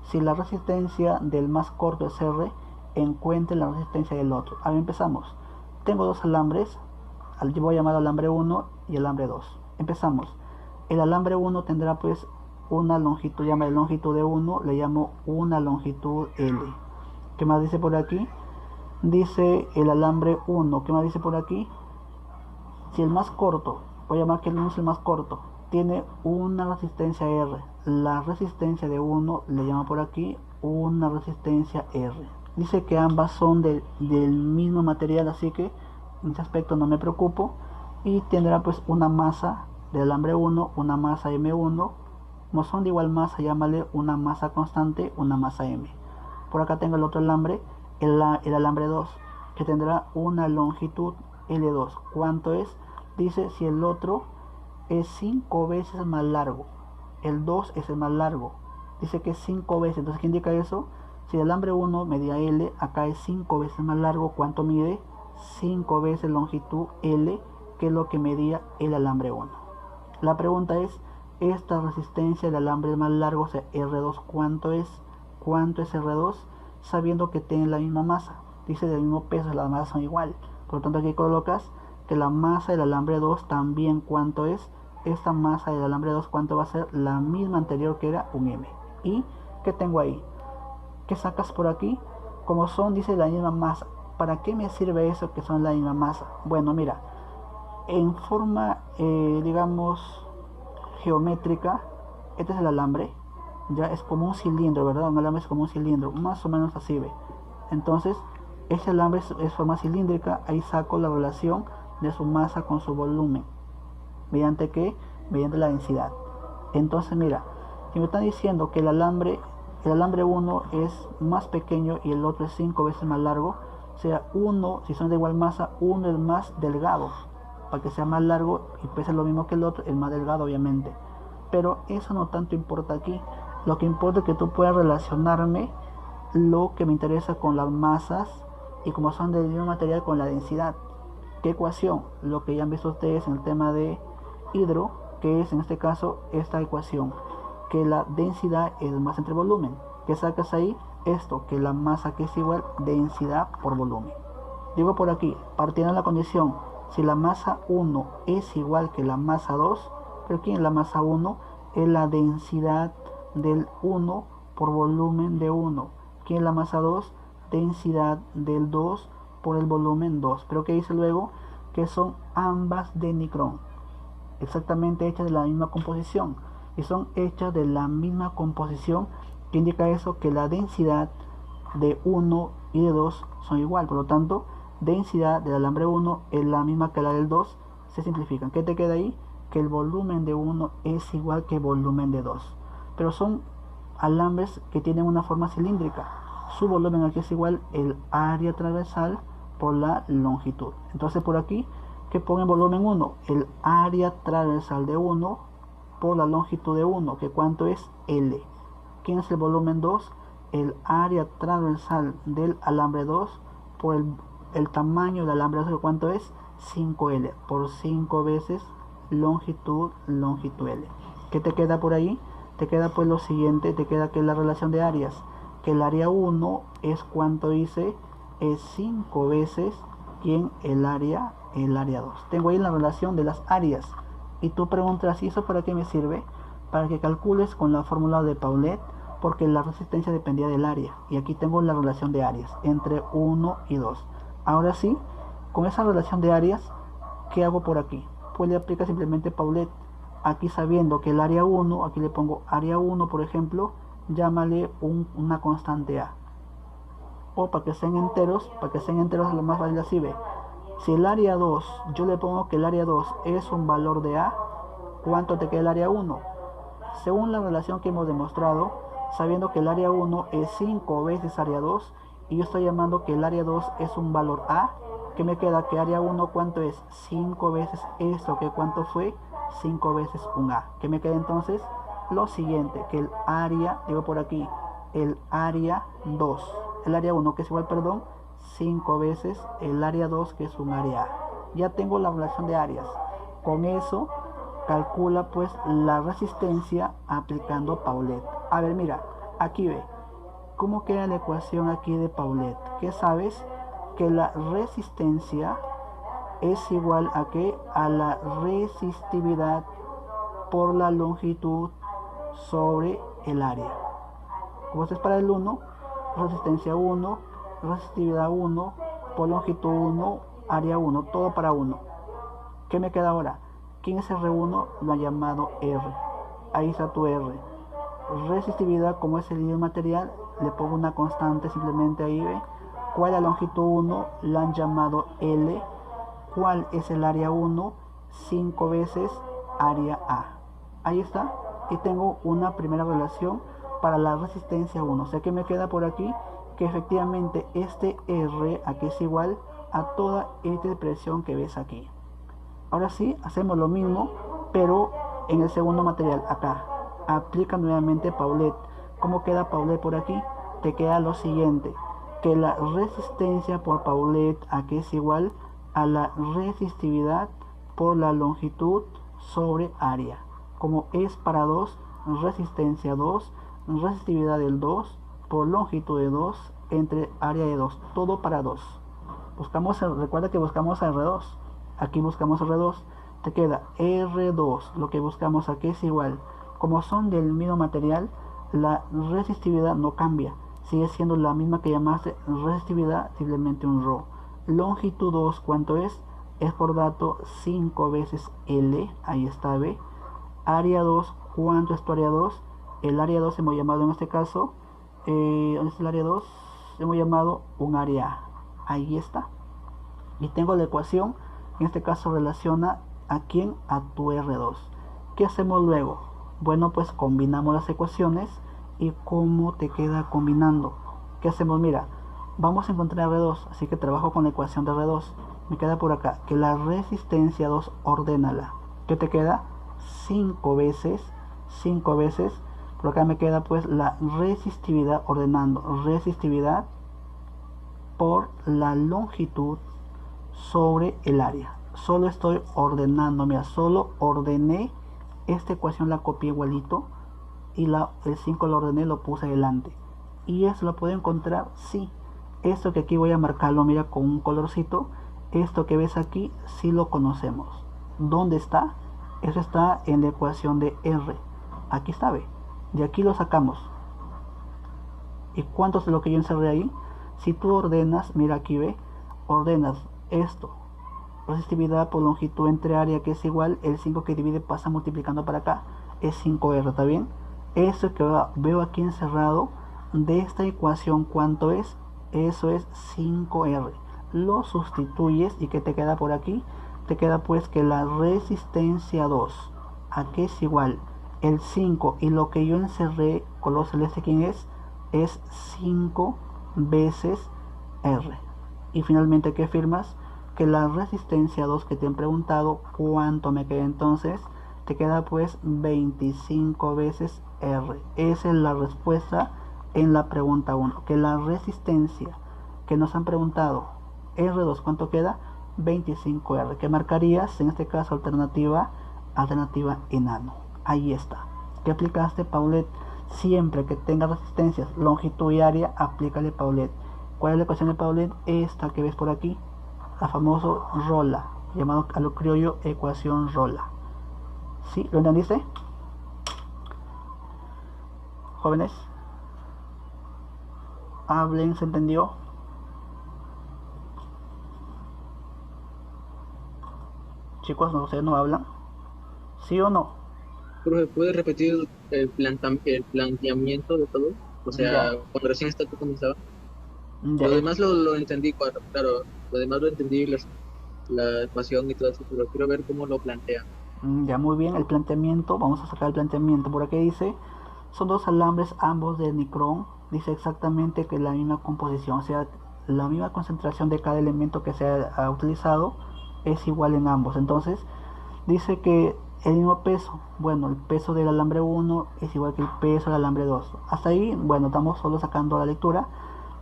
Si la resistencia del más corto es R, encuentre la resistencia del otro. A ver, empezamos. Tengo 2 alambres, Yo voy a llamar alambre 1 y alambre 2. Empezamos. El alambre 1 tendrá pues una longitud, llama de longitud de 1, le llamo una longitud L. ¿Qué más dice por aquí? Dice el alambre 1. ¿Qué más dice por aquí? Si el más corto, voy a llamar que el 1 es el más corto, tiene una resistencia R. La resistencia de 1 le llamo por aquí una resistencia R. Dice que ambas son del mismo material, así que en ese aspecto no me preocupo. Y tendrá pues una masa del alambre 1, una masa M1. Como son de igual masa, llámale una masa constante, una masa M. Por acá tengo el otro alambre, el alambre 2, que tendrá una longitud L2. ¿Cuánto es? Dice si el otro es 5 veces más largo. El 2 es el más largo. Dice que es 5 veces. Entonces, ¿qué indica eso? Si el alambre 1 medía L, acá es 5 veces más largo. ¿Cuánto mide? 5 veces longitud L, que es lo que medía el alambre 1. La pregunta es, esta resistencia del alambre más largo, o sea, R2, ¿cuánto es? ¿Cuánto es R2? Sabiendo que tienen la misma masa. Dice del mismo peso, las masas son igual. Por lo tanto, aquí colocas que la masa del alambre 2 también, ¿cuánto es? Esta masa del alambre 2, ¿cuánto va a ser? La misma anterior, que era un M. ¿Y qué tengo ahí? ¿Qué sacas por aquí? Como son, dice, la misma masa. ¿Para qué me sirve eso que son la misma masa? Bueno, mira, en forma, digamos, geométrica, este es el alambre. Ya es como un cilindro, ¿verdad? Un alambre es como un cilindro, más o menos así ve. Entonces, ese alambre es forma cilíndrica. Ahí saco la relación de su masa con su volumen. ¿Mediante qué? Mediante la densidad. Entonces, mira, si me están diciendo que el alambre 1 es más pequeño y el otro es 5 veces más largo, o sea, uno, si son de igual masa, uno es más delgado. Para que sea más largo y pese lo mismo que el otro, el más delgado, obviamente. Pero eso no tanto importa aquí. Lo que importa es que tú puedas relacionarme lo que me interesa con las masas y como son del mismo material con la densidad. ¿Qué ecuación? Lo que ya han visto ustedes en el tema de hidro, que es en este caso esta ecuación, que la densidad es masa entre volumen. ¿Qué sacas ahí? Esto, que la masa que es igual densidad por volumen. Digo por aquí, partiendo de la condición, si la masa 1 es igual que la masa 2, pero ¿quién es la masa 1? Es la densidad del 1 por volumen de 1. ¿Quién es la masa 2? Densidad del 2 por el volumen 2. Pero ¿qué dice luego? Que son ambas de micrón, exactamente hechas de la misma composición. Y son hechas de la misma composición. ¿Qué indica eso? Que la densidad de 1 y de 2 son igual. Por lo tanto, densidad del alambre 1 es la misma que la del 2. Se simplifican. ¿Qué te queda ahí? Que el volumen de 1 es igual que el volumen de 2. Pero son alambres que tienen una forma cilíndrica. Su volumen aquí es igual el área transversal por la longitud. Entonces por aquí, ¿qué pone volumen 1? El área transversal de 1 por la longitud de 1, que cuánto es L. ¿Quién es el volumen 2? El área transversal del alambre 2 por el tamaño del alambre 2, que cuánto es 5L, por 5 veces longitud L. ¿Qué te queda por ahí? Te queda pues lo siguiente, te queda que la relación de áreas, que el área 1 es cuánto dice, es 5 veces ¿quién? El área 2. Tengo ahí la relación de las áreas. Y tú preguntas, ¿y eso para qué me sirve? Para que calcules con la fórmula de Paulet, porque la resistencia dependía del área. Y aquí tengo la relación de áreas entre 1 y 2. Ahora sí, con esa relación de áreas, ¿qué hago por aquí? Pues le aplica simplemente Paulet. Aquí sabiendo que el área 1, aquí le pongo área 1, por ejemplo, llámale una constante A. O para que sean enteros, lo más fácil así ve. Si el área 2, yo le pongo que el área 2 es un valor de A, ¿cuánto te queda el área 1? Según la relación que hemos demostrado, sabiendo que el área 1 es 5 veces área 2, y yo estoy llamando que el área 2 es un valor A, ¿qué me queda? Que área 1, ¿cuánto es? 5 veces esto, que ¿cuánto fue? 5 veces un A. ¿Qué me queda entonces? Lo siguiente, que el área, digo por aquí, el área 2, el área 1, que es igual, perdón, 5 veces el área 2, que es un área A. Ya tengo la relación de áreas. Con eso calcula pues la resistencia aplicando Paulet. A ver, mira, aquí ve cómo queda la ecuación aquí de Paulet. Que sabes que la resistencia es igual a ¿qué? A la resistividad por la longitud sobre el área. Como esto es para el 1, resistencia 1, resistividad 1, por longitud 1, área 1, todo para 1. ¿Qué me queda ahora? ¿Quién es R1? Lo han llamado R. Ahí está tu R. Resistividad, como es el líquido material, le pongo una constante simplemente ahí, ¿ve? ¿Cuál es la longitud 1? La han llamado L. ¿Cuál es el área 1? 5 veces área A. Ahí está. Y tengo una primera relación para la resistencia 1. O sea que me queda por aquí que efectivamente este R aquí es igual a toda esta expresión que ves aquí. Ahora sí, hacemos lo mismo, pero en el segundo material, acá. Aplica nuevamente Paulet. ¿Cómo queda Paulet por aquí? Te queda lo siguiente, que la resistencia por Paulet aquí es igual a la resistividad por la longitud sobre área. Como es para 2, resistencia 2, resistividad del 2 por longitud de 2 entre área de 2, todo para 2. Recuerda que buscamos R2. Aquí buscamos R2, te queda R2, lo que buscamos aquí es igual. Como son del mismo material, la resistividad no cambia, sigue siendo la misma que llamaste resistividad, simplemente un ρ. Longitud 2, ¿cuánto es? Es por dato 5 veces L, ahí está B. Área 2, ¿cuánto es tu área 2? El área 2 hemos llamado en este caso, ¿dónde está el área 2? Hemos llamado un área A, ahí está. Y tengo la ecuación, en este caso relaciona a quién, a tu R2. ¿Qué hacemos luego? Bueno, pues combinamos las ecuaciones. ¿Y cómo te queda combinando? ¿Qué hacemos? Mira, vamos a encontrar R2, así que trabajo con la ecuación de R2. Me queda por acá que la resistencia 2, ordénala. ¿Qué te queda? 5 veces, por acá me queda pues la resistividad, ordenando, resistividad por la longitud sobre el área. Solo estoy ordenando, mira, solo ordené esta ecuación, la copié igualito y el 5 lo ordené, lo puse adelante. Y eso lo puedo encontrar, sí. Esto que aquí voy a marcarlo, mira, con un colorcito. Esto que ves aquí, sí lo conocemos. ¿Dónde está? Eso está en la ecuación de R. Aquí está, ve. De aquí lo sacamos. ¿Y cuánto es lo que yo encerré ahí? Si tú ordenas, mira aquí, ve, ordenas esto, resistividad por longitud entre área, que es igual, el 5 que divide pasa multiplicando para acá, es 5R, ¿está bien? Eso que veo aquí encerrado de esta ecuación, ¿cuánto es? Eso es 5R. Lo sustituyes y ¿qué te queda por aquí? Te queda pues que la resistencia 2, aquí es igual, el 5 y lo que yo encerré color celeste, ¿quién es? Es 5 veces R. Y finalmente, ¿qué firmas? Que la resistencia 2 que te han preguntado, ¿cuánto me queda entonces? Te queda pues 25 veces R. Esa es la respuesta en la pregunta 1. Que la resistencia que nos han preguntado, R2, ¿cuánto queda? 25R. ¿Qué marcarías? En este caso, alternativa enano. Ahí está. ¿Qué aplicaste, Paulet? Siempre que tenga resistencias, longitud y área, aplícale Paulet. ¿Cuál es la ecuación de Paulet? Esta que ves por aquí, la famoso ROLA, llamado a lo criollo ecuación ROLA. ¿Sí? ¿Lo entendiste? Jóvenes, hablen, ¿se entendió? Chicos, no, ustedes no hablan. ¿Sí o no? Profe, ¿puede repetir el planteamiento de todo? O sea, Ya, cuando recién está tú comenzaba. ya. Lo demás lo entendí, claro, lo demás lo entendí, la ecuación y todo eso, pero quiero ver cómo lo plantea. Ya, muy bien, el planteamiento, vamos a sacar el planteamiento. Por aquí dice, son dos alambres, ambos de nicrón. Dice exactamente que la misma composición, o sea, la misma concentración de cada elemento que se ha utilizado es igual en ambos. Entonces, dice que el mismo peso, bueno, el peso del alambre 1 es igual que el peso del alambre 2. Hasta ahí, bueno, estamos solo sacando la lectura,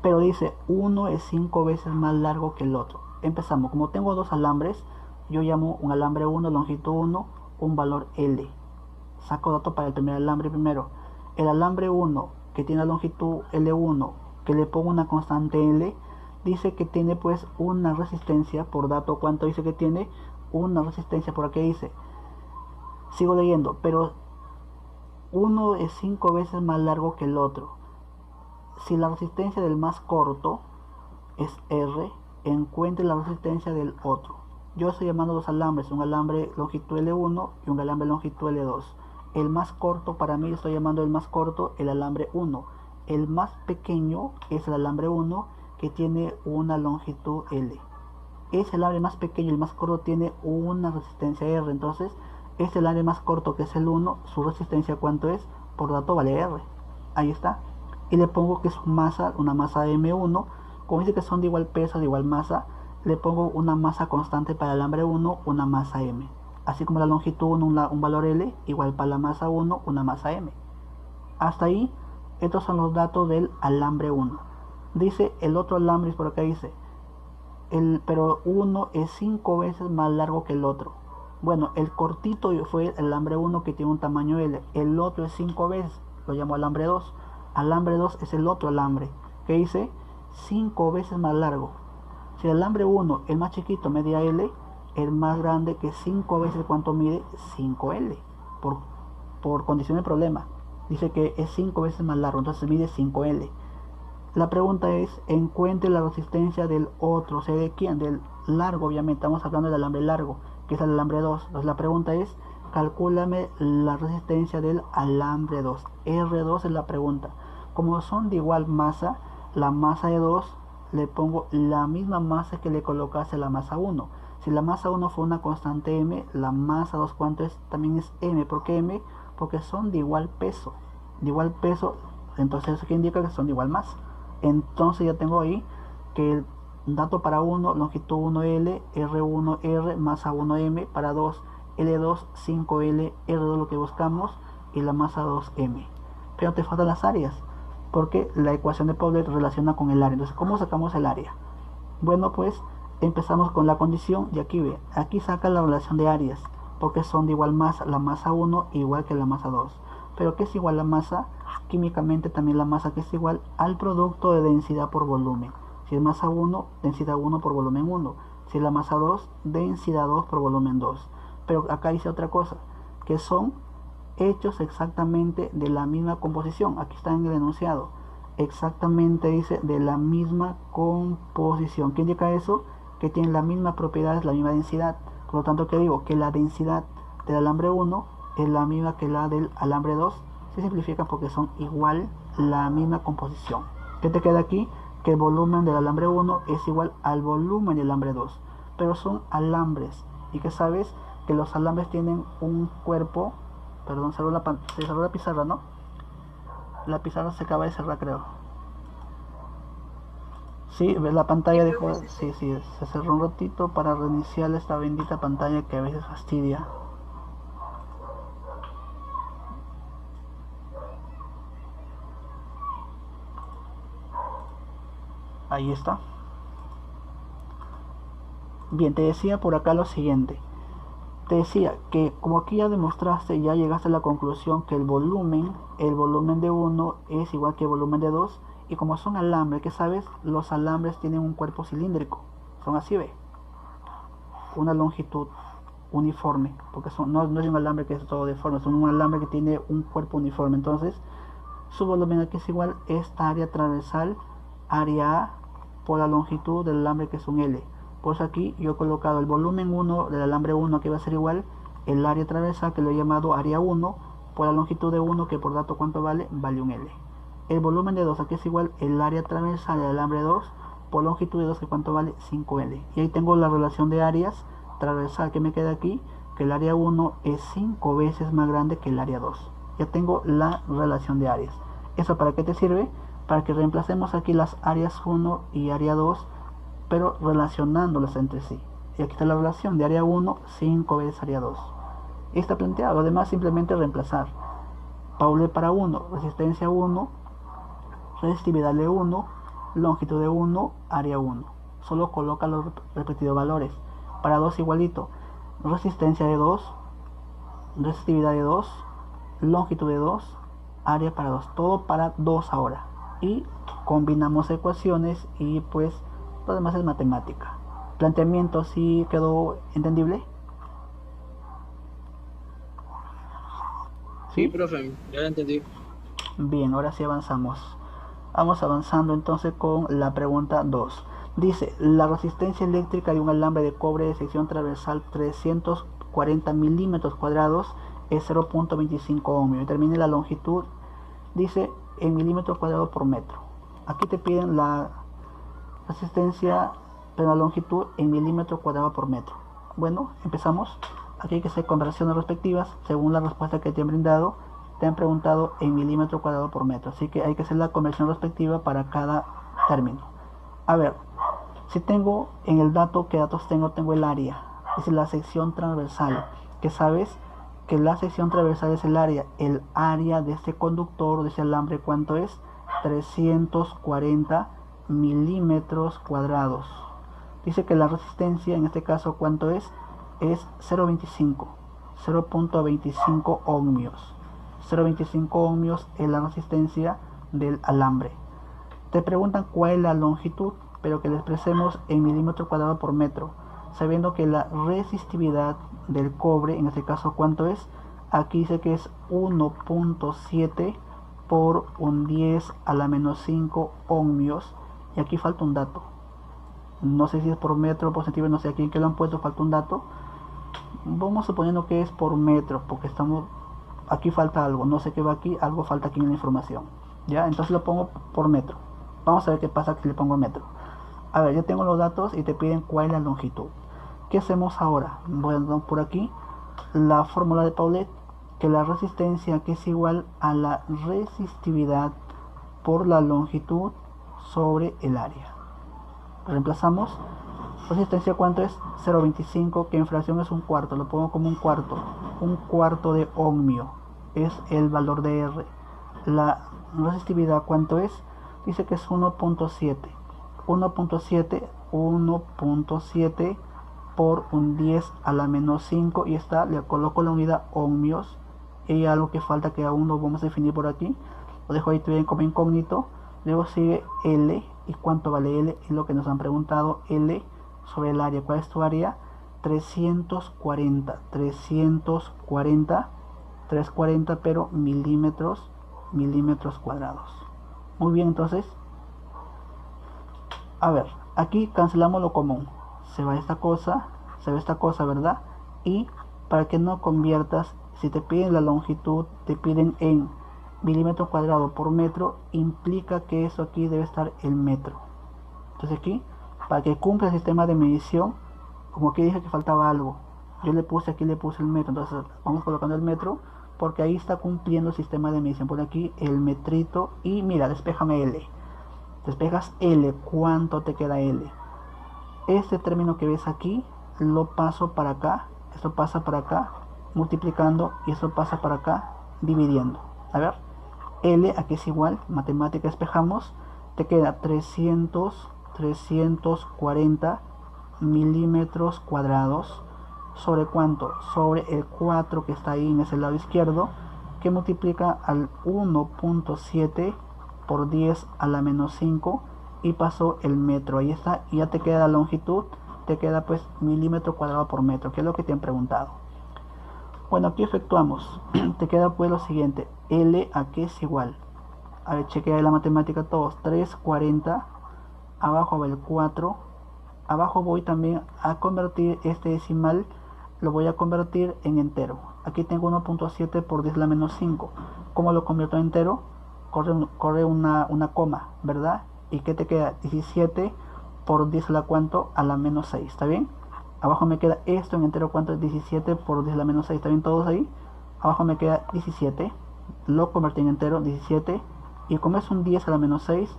pero dice, uno es 5 veces más largo que el otro. Empezamos, como tengo dos alambres, yo llamo un alambre 1, longitud 1, un valor L. Saco datos para el primer alambre primero. El alambre 1, que tiene la longitud L1, que le pongo una constante L, dice que tiene pues una resistencia, por dato cuánto dice que tiene, una resistencia, por aquí dice, sigo leyendo, pero uno es 5 veces más largo que el otro. Si la resistencia del más corto es R, encuentre la resistencia del otro. Yo estoy llamando dos alambres, un alambre longitud L1 y un alambre longitud L2. El más corto, para mí estoy llamando el más corto el alambre 1. El más pequeño es el alambre 1 que tiene una longitud L. Ese alambre más pequeño, el más corto, tiene una resistencia R. Entonces, este alambre más corto, que es el 1, su resistencia ¿cuánto es? Por dato vale R. Ahí está. Y le pongo que su masa, una masa M1. Como dice que son de igual peso, de igual masa, le pongo una masa constante para el alambre 1, una masa M. Así como la longitud 1, un valor L, igual para la masa 1, una masa M. Hasta ahí, estos son los datos del alambre 1. Dice el otro alambre, por acá dice, pero uno es 5 veces más largo que el otro. Bueno, el cortito fue el alambre 1 que tiene un tamaño L. El otro es 5 veces, lo llamo alambre 2. Alambre 2 es el otro alambre, que dice 5 veces más largo. Si el alambre 1, el más chiquito, media L, el más grande que 5 veces cuánto mide, 5L. Por condición de problema. Dice que es 5 veces más largo, entonces mide 5L. La pregunta es, encuentre la resistencia del otro, o sea, ¿de quién? Del largo, obviamente, estamos hablando del alambre largo, que es el alambre 2. Entonces la pregunta es, calcúlame la resistencia del alambre 2. R2 es la pregunta. Como son de igual masa, la masa de 2 le pongo la misma masa que le colocase a la masa 1. Si la masa 1 fue una constante M, la masa 2 ¿cuánto es? También es M. ¿Por qué M? Porque son de igual peso. De igual peso, entonces eso que indica que son de igual masa. Entonces ya tengo ahí que el dato para 1, longitud 1L, R1R, masa 1M, para 2, L2, 5L, R2 lo que buscamos, y la masa 2M. Pero te faltan las áreas, porque la ecuación de Pauli relaciona con el área. Entonces, ¿cómo sacamos el área? Bueno, pues empezamos con la condición, y aquí ve, aquí saca la relación de áreas, porque son de igual masa, la masa 1 igual que la masa 2. Pero ¿qué es igual la masa? Químicamente también la masa, que es igual al producto de densidad por volumen. Si es masa 1, densidad 1 por volumen 1. Si es la masa 2, densidad 2 por volumen 2. Pero acá dice otra cosa, que son hechos exactamente de la misma composición. Aquí está en el enunciado. Exactamente dice de la misma composición. ¿Qué indica eso? Que tienen las mismas propiedades, la misma densidad. Por lo tanto, ¿qué digo? Que la densidad del alambre 1 es la misma que la del alambre 2. Se simplifica porque son igual, la misma composición. ¿Qué te queda aquí? Que el volumen del alambre 1 es igual al volumen del alambre 2. Pero son alambres. Y que sabes que los alambres tienen un cuerpo. Perdón, se cerró la pizarra, ¿no? La pizarra se acaba de cerrar, creo. Sí, la pantalla dejó. Sí, se cerró un ratito para reiniciar esta bendita pantalla que a veces fastidia. Ahí está. Bien, te decía por acá lo siguiente. Te decía que como aquí ya demostraste, ya llegaste a la conclusión que el volumen de 1 es igual que el volumen de 2. Y como son alambres, ¿qué sabes? Los alambres tienen un cuerpo cilíndrico. Son así, ve. Una longitud uniforme. Porque no es un alambre que es todo deforme, es un alambre que tiene un cuerpo uniforme. Entonces, su volumen aquí es igual a esta área transversal, área A, por la longitud del alambre, que es un L. Por eso aquí yo he colocado el volumen 1 del alambre 1, que va a ser igual el área transversal, que lo he llamado área 1, por la longitud de 1, que por dato ¿cuánto vale? Vale un L. El volumen de 2 aquí es igual el área transversal del alambre 2, por longitud de 2, que ¿cuánto vale? 5L. Y ahí tengo la relación de áreas transversal que me queda aquí, que el área 1 es 5 veces más grande que el área 2. Ya tengo la relación de áreas. ¿Eso para qué te sirve? Para que reemplacemos aquí las áreas 1 y área 2, pero relacionándolas entre sí. Y aquí está la relación de área 1, 5 veces área 2. Y está planteado. Además, simplemente reemplazar. Pauli para 1, resistencia 1, resistividad de 1, longitud de 1, área 1. Solo coloca los repetidos valores. Para 2 igualito. Resistencia de 2, resistividad de 2, longitud de 2, área para 2. Todo para 2 ahora. Y combinamos ecuaciones y pues Lo demás es matemática. Planteamiento, ¿sí quedó entendible? Sí, profe, ya lo entendí. Bien, ahora sí avanzamos. Vamos avanzando entonces con la pregunta 2. Dice, la resistencia eléctrica de un alambre de cobre de sección transversal 340 milímetros cuadrados es 0.25 ohmios. Determine la longitud, dice, en milímetros cuadrados por metro. Aquí te piden la resistencia, pero la longitud en milímetros cuadrados por metro. Bueno, empezamos. Aquí hay que hacer conversiones respectivas según la respuesta que te han brindado. Te han preguntado en milímetro cuadrado por metro, así que hay que hacer la conversión respectiva para cada término. A ver, si tengo en el dato, ¿qué datos tengo? Tengo el área, es la sección transversal, que sabes que la sección transversal es el área de este conductor, de ese alambre, ¿cuánto es? 340 milímetros cuadrados. Dice que la resistencia, en este caso, ¿cuánto es? Es 0.25 ohmios. 0.25 ohmios es la resistencia del alambre. Te preguntan cuál es la longitud, pero que la expresemos en milímetros cuadrados por metro, sabiendo que la resistividad del cobre, en este caso, ¿cuánto es? Aquí dice que es 1.7 por un 10 a la menos 5 ohmios, y aquí falta un dato. No sé si es por metro o por centímetro, no sé aquí en qué lo han puesto, falta un dato. Vamos suponiendo que es por metro, porque aquí falta algo, no sé qué va aquí, algo falta aquí en la información. Ya, entonces lo pongo por metro. Vamos a ver qué pasa si le pongo metro. A ver, ya tengo los datos y te piden cuál es la longitud. ¿Qué hacemos ahora? Bueno, por aquí la fórmula de Paulet, que la resistencia que es igual a la resistividad por la longitud sobre el área. Reemplazamos. Resistencia, ¿cuánto es? 0.25, que en fracción es un cuarto, lo pongo como un cuarto de ohmio es el valor de R. La resistividad, ¿cuánto es? Dice que es 1.7 por un 10 a la menos 5, y esta le coloco la unidad ohmios, y algo que falta que aún no vamos a definir por aquí, lo dejo ahí también como incógnito. Luego sigue L, y cuánto vale L, es lo que nos han preguntado. L sobre el área, ¿cuál es tu área? 340, pero milímetros cuadrados. Muy bien, entonces, a ver, aquí cancelamos lo común, se va esta cosa, ¿verdad? Y para que no conviertas, si te piden la longitud, te piden en milímetros cuadrados por metro, implica que eso aquí debe estar en metro. Entonces aquí, para que cumpla el sistema de medición, como que dije que faltaba algo, yo le puse aquí, le puse el metro. Entonces vamos colocando el metro, porque ahí está cumpliendo el sistema de medición. Por aquí el metrito, y mira, despéjame L. Despejas L, ¿cuánto te queda L? Este término que ves aquí lo paso para acá, esto pasa para acá multiplicando, y esto pasa para acá dividiendo. A ver, L aquí es igual, matemática, despejamos, te queda 340 milímetros cuadrados sobre ¿cuánto? Sobre el 4 que está ahí en ese lado izquierdo, que multiplica al 1.7 por 10 a la menos 5, y pasó el metro. Ahí está, y ya te queda la longitud, te queda pues milímetro cuadrado por metro, que es lo que te han preguntado. Bueno, aquí efectuamos. Te queda pues lo siguiente, L aquí es igual, a ver, chequea la matemática todos, 340, abajo va el 4, abajo voy también a convertir este decimal, lo voy a convertir en entero. Aquí tengo 1.7 por 10 a la menos 5. ¿Cómo lo convierto en entero? Corre una coma, ¿verdad? ¿Y qué te queda? 17 por 10 a la cuánto, a la menos 6, ¿está bien? Abajo me queda esto en entero, ¿cuánto es? 17 por 10 a la menos 6, ¿está bien todos ahí? Abajo me queda 17, lo convertí en entero, 17, y como es un 10 a la menos 6,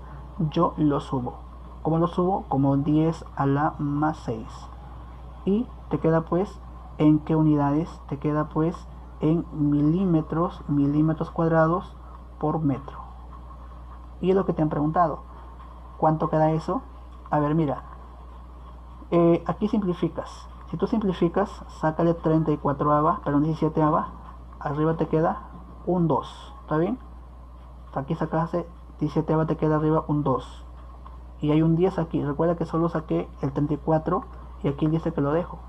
yo lo subo. ¿Cómo lo subo? Como 10 a la más 6. Y te queda pues, ¿en qué unidades? Te queda pues en milímetros cuadrados por metro. Y es lo que te han preguntado. ¿Cuánto queda eso? A ver, mira. Aquí simplificas. Si tú simplificas, sácale 34ava, perdón, 17ava. Arriba te queda un 2. ¿Está bien? Aquí sacaste 17ava, te queda arriba un 2. y hay un 10 aquí. Recuerda que solo saqué el 34 y aquí dice que lo dejo.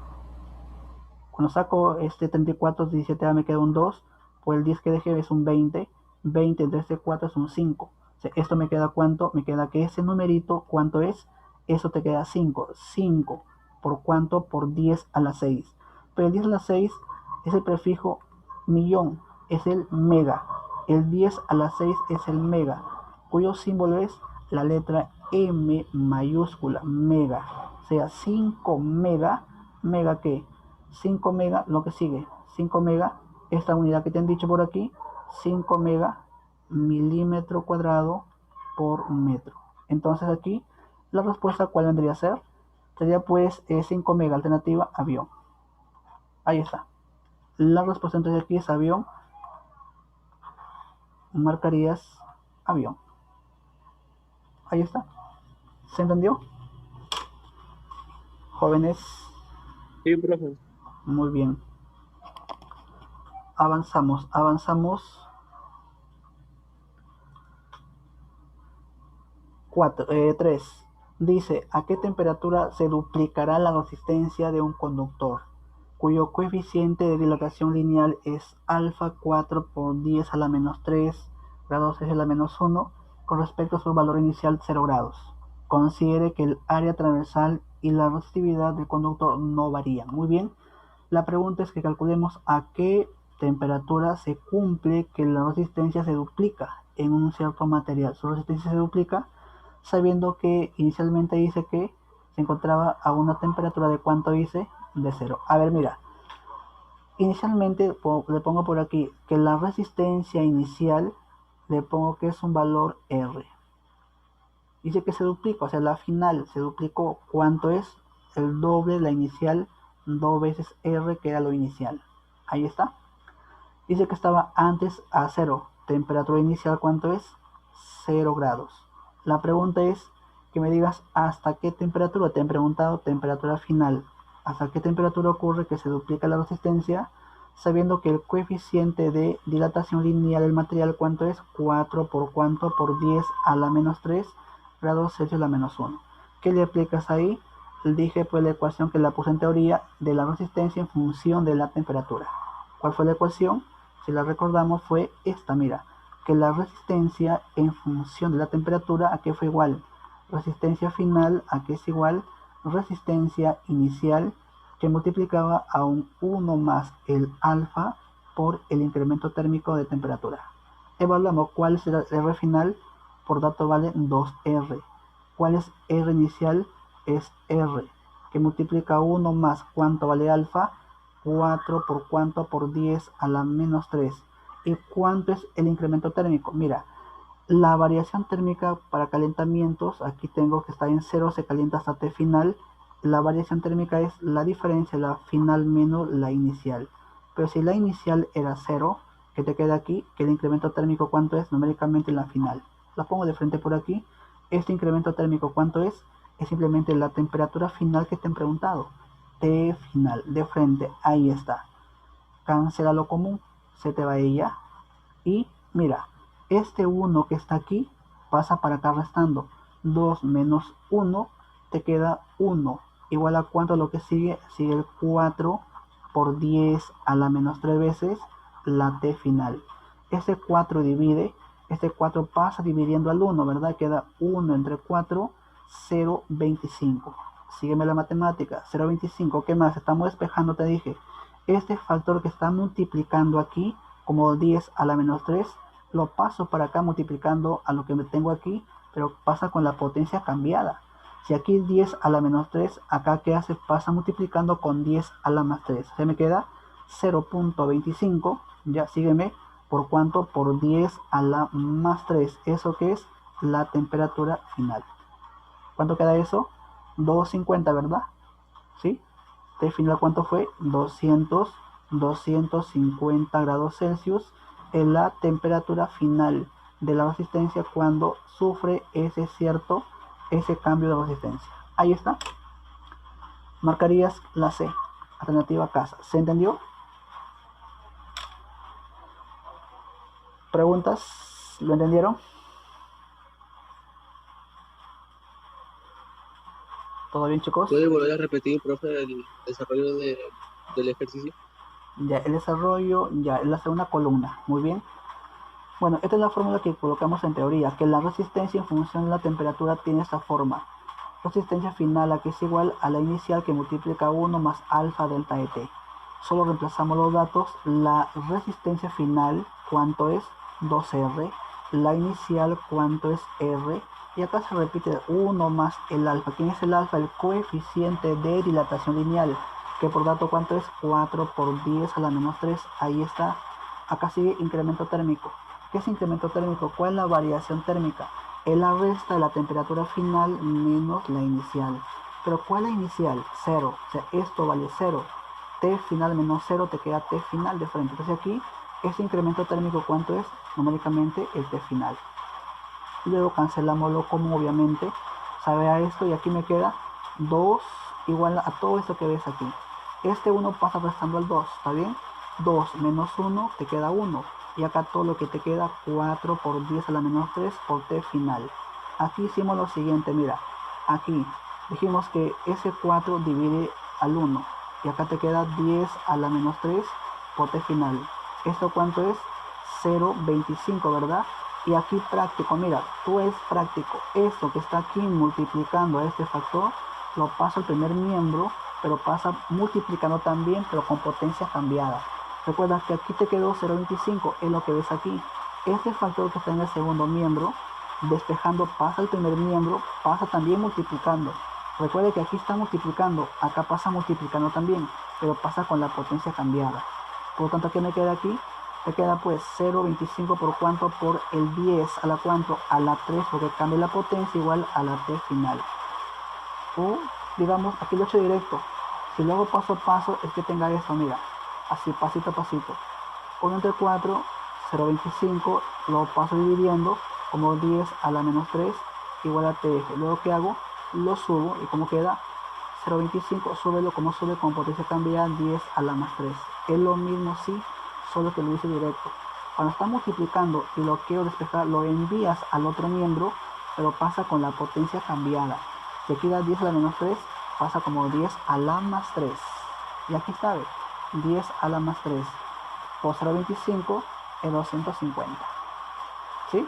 Cuando saco este 34, 17A me queda un 2, pues el 10 que dejé es un 20, 20 entre este 4 es un 5. O sea, esto me queda ¿cuánto? Me queda que ese numerito, ¿cuánto es? Eso te queda 5. 5 por cuánto? Por 10 a la 6. Pero el 10 a la 6 es el prefijo millón, es el mega. El 10 a la 6 es el mega, cuyo símbolo es la letra M mayúscula, mega. O sea, 5 mega, ¿mega qué? 5 mega, lo que sigue, 5 mega, esta unidad que te han dicho por aquí, 5 mega milímetro cuadrado por metro. Entonces aquí, la respuesta, ¿cuál vendría a ser? Sería pues 5 mega, alternativa avión. Ahí está. La respuesta entonces aquí es avión. Marcarías avión. Ahí está. ¿Se entendió? Jóvenes, Sí, profe. muy bien. Avanzamos. 3. Dice, ¿a qué temperatura se duplicará la resistencia de un conductor, cuyo coeficiente de dilatación lineal es alfa 4 por 10 a la menos 3 grados es a la menos 1 con respecto a su valor inicial 0 grados? Considere que el área transversal y la resistividad del conductor no varían. Muy bien, la pregunta es que calculemos a qué temperatura se cumple que la resistencia se duplica en un cierto material. Su resistencia se duplica sabiendo que inicialmente dice que se encontraba a una temperatura de ¿cuánto dice? De 0. A ver, mira, inicialmente le pongo por aquí que la resistencia inicial le pongo que es un valor R. Dice que se duplica, o sea, la final se duplicó. ¿Cuánto es? El doble de la inicial, 2 veces R, que era lo inicial. Ahí está. Dice que estaba antes a 0. Temperatura inicial, ¿cuánto es? 0 grados. La pregunta es que me digas hasta qué temperatura. Te han preguntado temperatura final. ¿Hasta qué temperatura ocurre que se duplica la resistencia? Sabiendo que el coeficiente de dilatación lineal del material, ¿cuánto es? 4 por cuánto por 10 a la menos 3 grados Celsius a la menos 1. ¿Qué le aplicas ahí? Dije pues la ecuación que la puse en teoría de la resistencia en función de la temperatura. ¿Cuál fue la ecuación? Si la recordamos fue esta, mira, que la resistencia en función de la temperatura, ¿a qué fue igual? Resistencia final, ¿a qué es igual? Resistencia inicial, que multiplicaba a un 1 más el alfa por el incremento térmico de temperatura. Evaluamos cuál será el R final, por dato vale 2R. ¿Cuál es R inicial? Es R, que multiplica 1 más ¿cuánto vale alfa? 4 por cuánto por 10 a la menos 3. ¿Y cuánto es el incremento térmico? Mira, la variación térmica para calentamientos, aquí tengo que está en 0, se calienta hasta T final. La variación térmica es la diferencia, la final menos la inicial. Pero si la inicial era 0, que te queda aquí, que el incremento térmico ¿cuánto es? Numéricamente la final. La pongo de frente por aquí. Este incremento térmico ¿cuánto es? Es simplemente la temperatura final que te han preguntado. T final, de frente, ahí está. Cancela lo común, se te va ella. Y mira, este 1 que está aquí pasa para acá restando. 2 menos 1 te queda 1. Igual a cuánto lo que sigue, sigue el 4 por 10 a la menos 3 veces la t final. Este 4 divide, este 4 pasa dividiendo al 1, ¿verdad? Queda 1 entre 4, 0,25. Sígueme la matemática, 0,25. ¿Qué más? Estamos despejando, te dije. Este factor que está multiplicando aquí, como 10 a la menos 3, lo paso para acá multiplicando a lo que me tengo aquí, pero pasa con la potencia cambiada. Si aquí 10 a la menos 3, acá ¿qué hace? Pasa multiplicando con 10 a la más 3. Se me queda 0,25, ya sígueme, ¿por cuánto? Por 10 a la más 3. ¿Eso qué es? La temperatura final. ¿Cuánto queda eso? 250, ¿verdad? ¿Sí? T final, ¿cuánto fue? 250 grados Celsius en la temperatura final de la resistencia cuando sufre ese cambio de resistencia. Ahí está. Marcarías la C, alternativa casa. ¿Se entendió? ¿Preguntas? ¿Lo entendieron? ¿Todo bien, chicos? ¿Puede volver a repetir, profe, el desarrollo del ejercicio? Ya, el desarrollo, ya, es la segunda columna. Muy bien. Bueno, esta es la fórmula que colocamos en teoría, que la resistencia en función de la temperatura tiene esta forma. Resistencia final aquí es igual a la inicial que multiplica 1 más alfa delta de t. Solo reemplazamos los datos. La resistencia final, ¿cuánto es? 2R. La inicial, ¿cuánto es R? Y acá se repite 1 más el alfa. ¿Quién es el alfa? El coeficiente de dilatación lineal, que por dato, ¿cuánto es? 4 por 10 a la menos 3. Ahí está. Acá sigue incremento térmico. ¿Qué es incremento térmico? ¿Cuál es la variación térmica? Es la resta de la temperatura final menos la inicial. Pero ¿cuál es la inicial? 0. O sea, esto vale 0. T final menos 0, te queda T final de frente. Entonces aquí, este incremento térmico, ¿cuánto es? Numéricamente el T final. Luego cancelamos lo común, obviamente. Sabe a esto y aquí me queda 2 igual a todo esto que ves aquí. Este 1 pasa restando al 2, ¿está bien? 2 menos 1 te queda 1. Y acá todo lo que te queda 4 por 10 a la menos 3 por T final. Aquí hicimos lo siguiente, mira. Aquí dijimos que ese 4 divide al 1. Y acá te queda 10 a la menos 3 por T final. ¿Esto cuánto es? 0,25, ¿verdad? Y aquí práctico, mira, tú es práctico. Esto que está aquí multiplicando a este factor, lo pasa al primer miembro, pero pasa multiplicando también, pero con potencia cambiada. Recuerda que aquí te quedó 0,25, es lo que ves aquí. Este factor que está en el segundo miembro, despejando, pasa al primer miembro, pasa también multiplicando. Recuerda que aquí está multiplicando, acá pasa multiplicando también, pero pasa con la potencia cambiada. Por lo tanto, ¿qué me queda aquí? Te queda pues 0,25 por cuánto, por el 10 a la cuánto, a la 3, porque cambia la potencia igual a la T final. O digamos, aquí lo he hecho directo. Si lo hago paso a paso, es que tenga esto, mira, así pasito a pasito. 1 entre 4, 0,25, lo paso dividiendo como 10 a la menos 3 igual a TF. Luego, ¿qué hago? Lo subo y como queda 0,25, súbelo como sube con potencia cambiada 10 a la más 3. Es lo mismo, sí, solo que lo hice directo. Cuando está multiplicando y lo quiero despejar, lo envías al otro miembro, pero pasa con la potencia cambiada. Si aquí da 10 a la menos 3, pasa como 10 a la más 3. Y aquí está, 10 a la más 3 por 0,25 es 250. ¿Sí?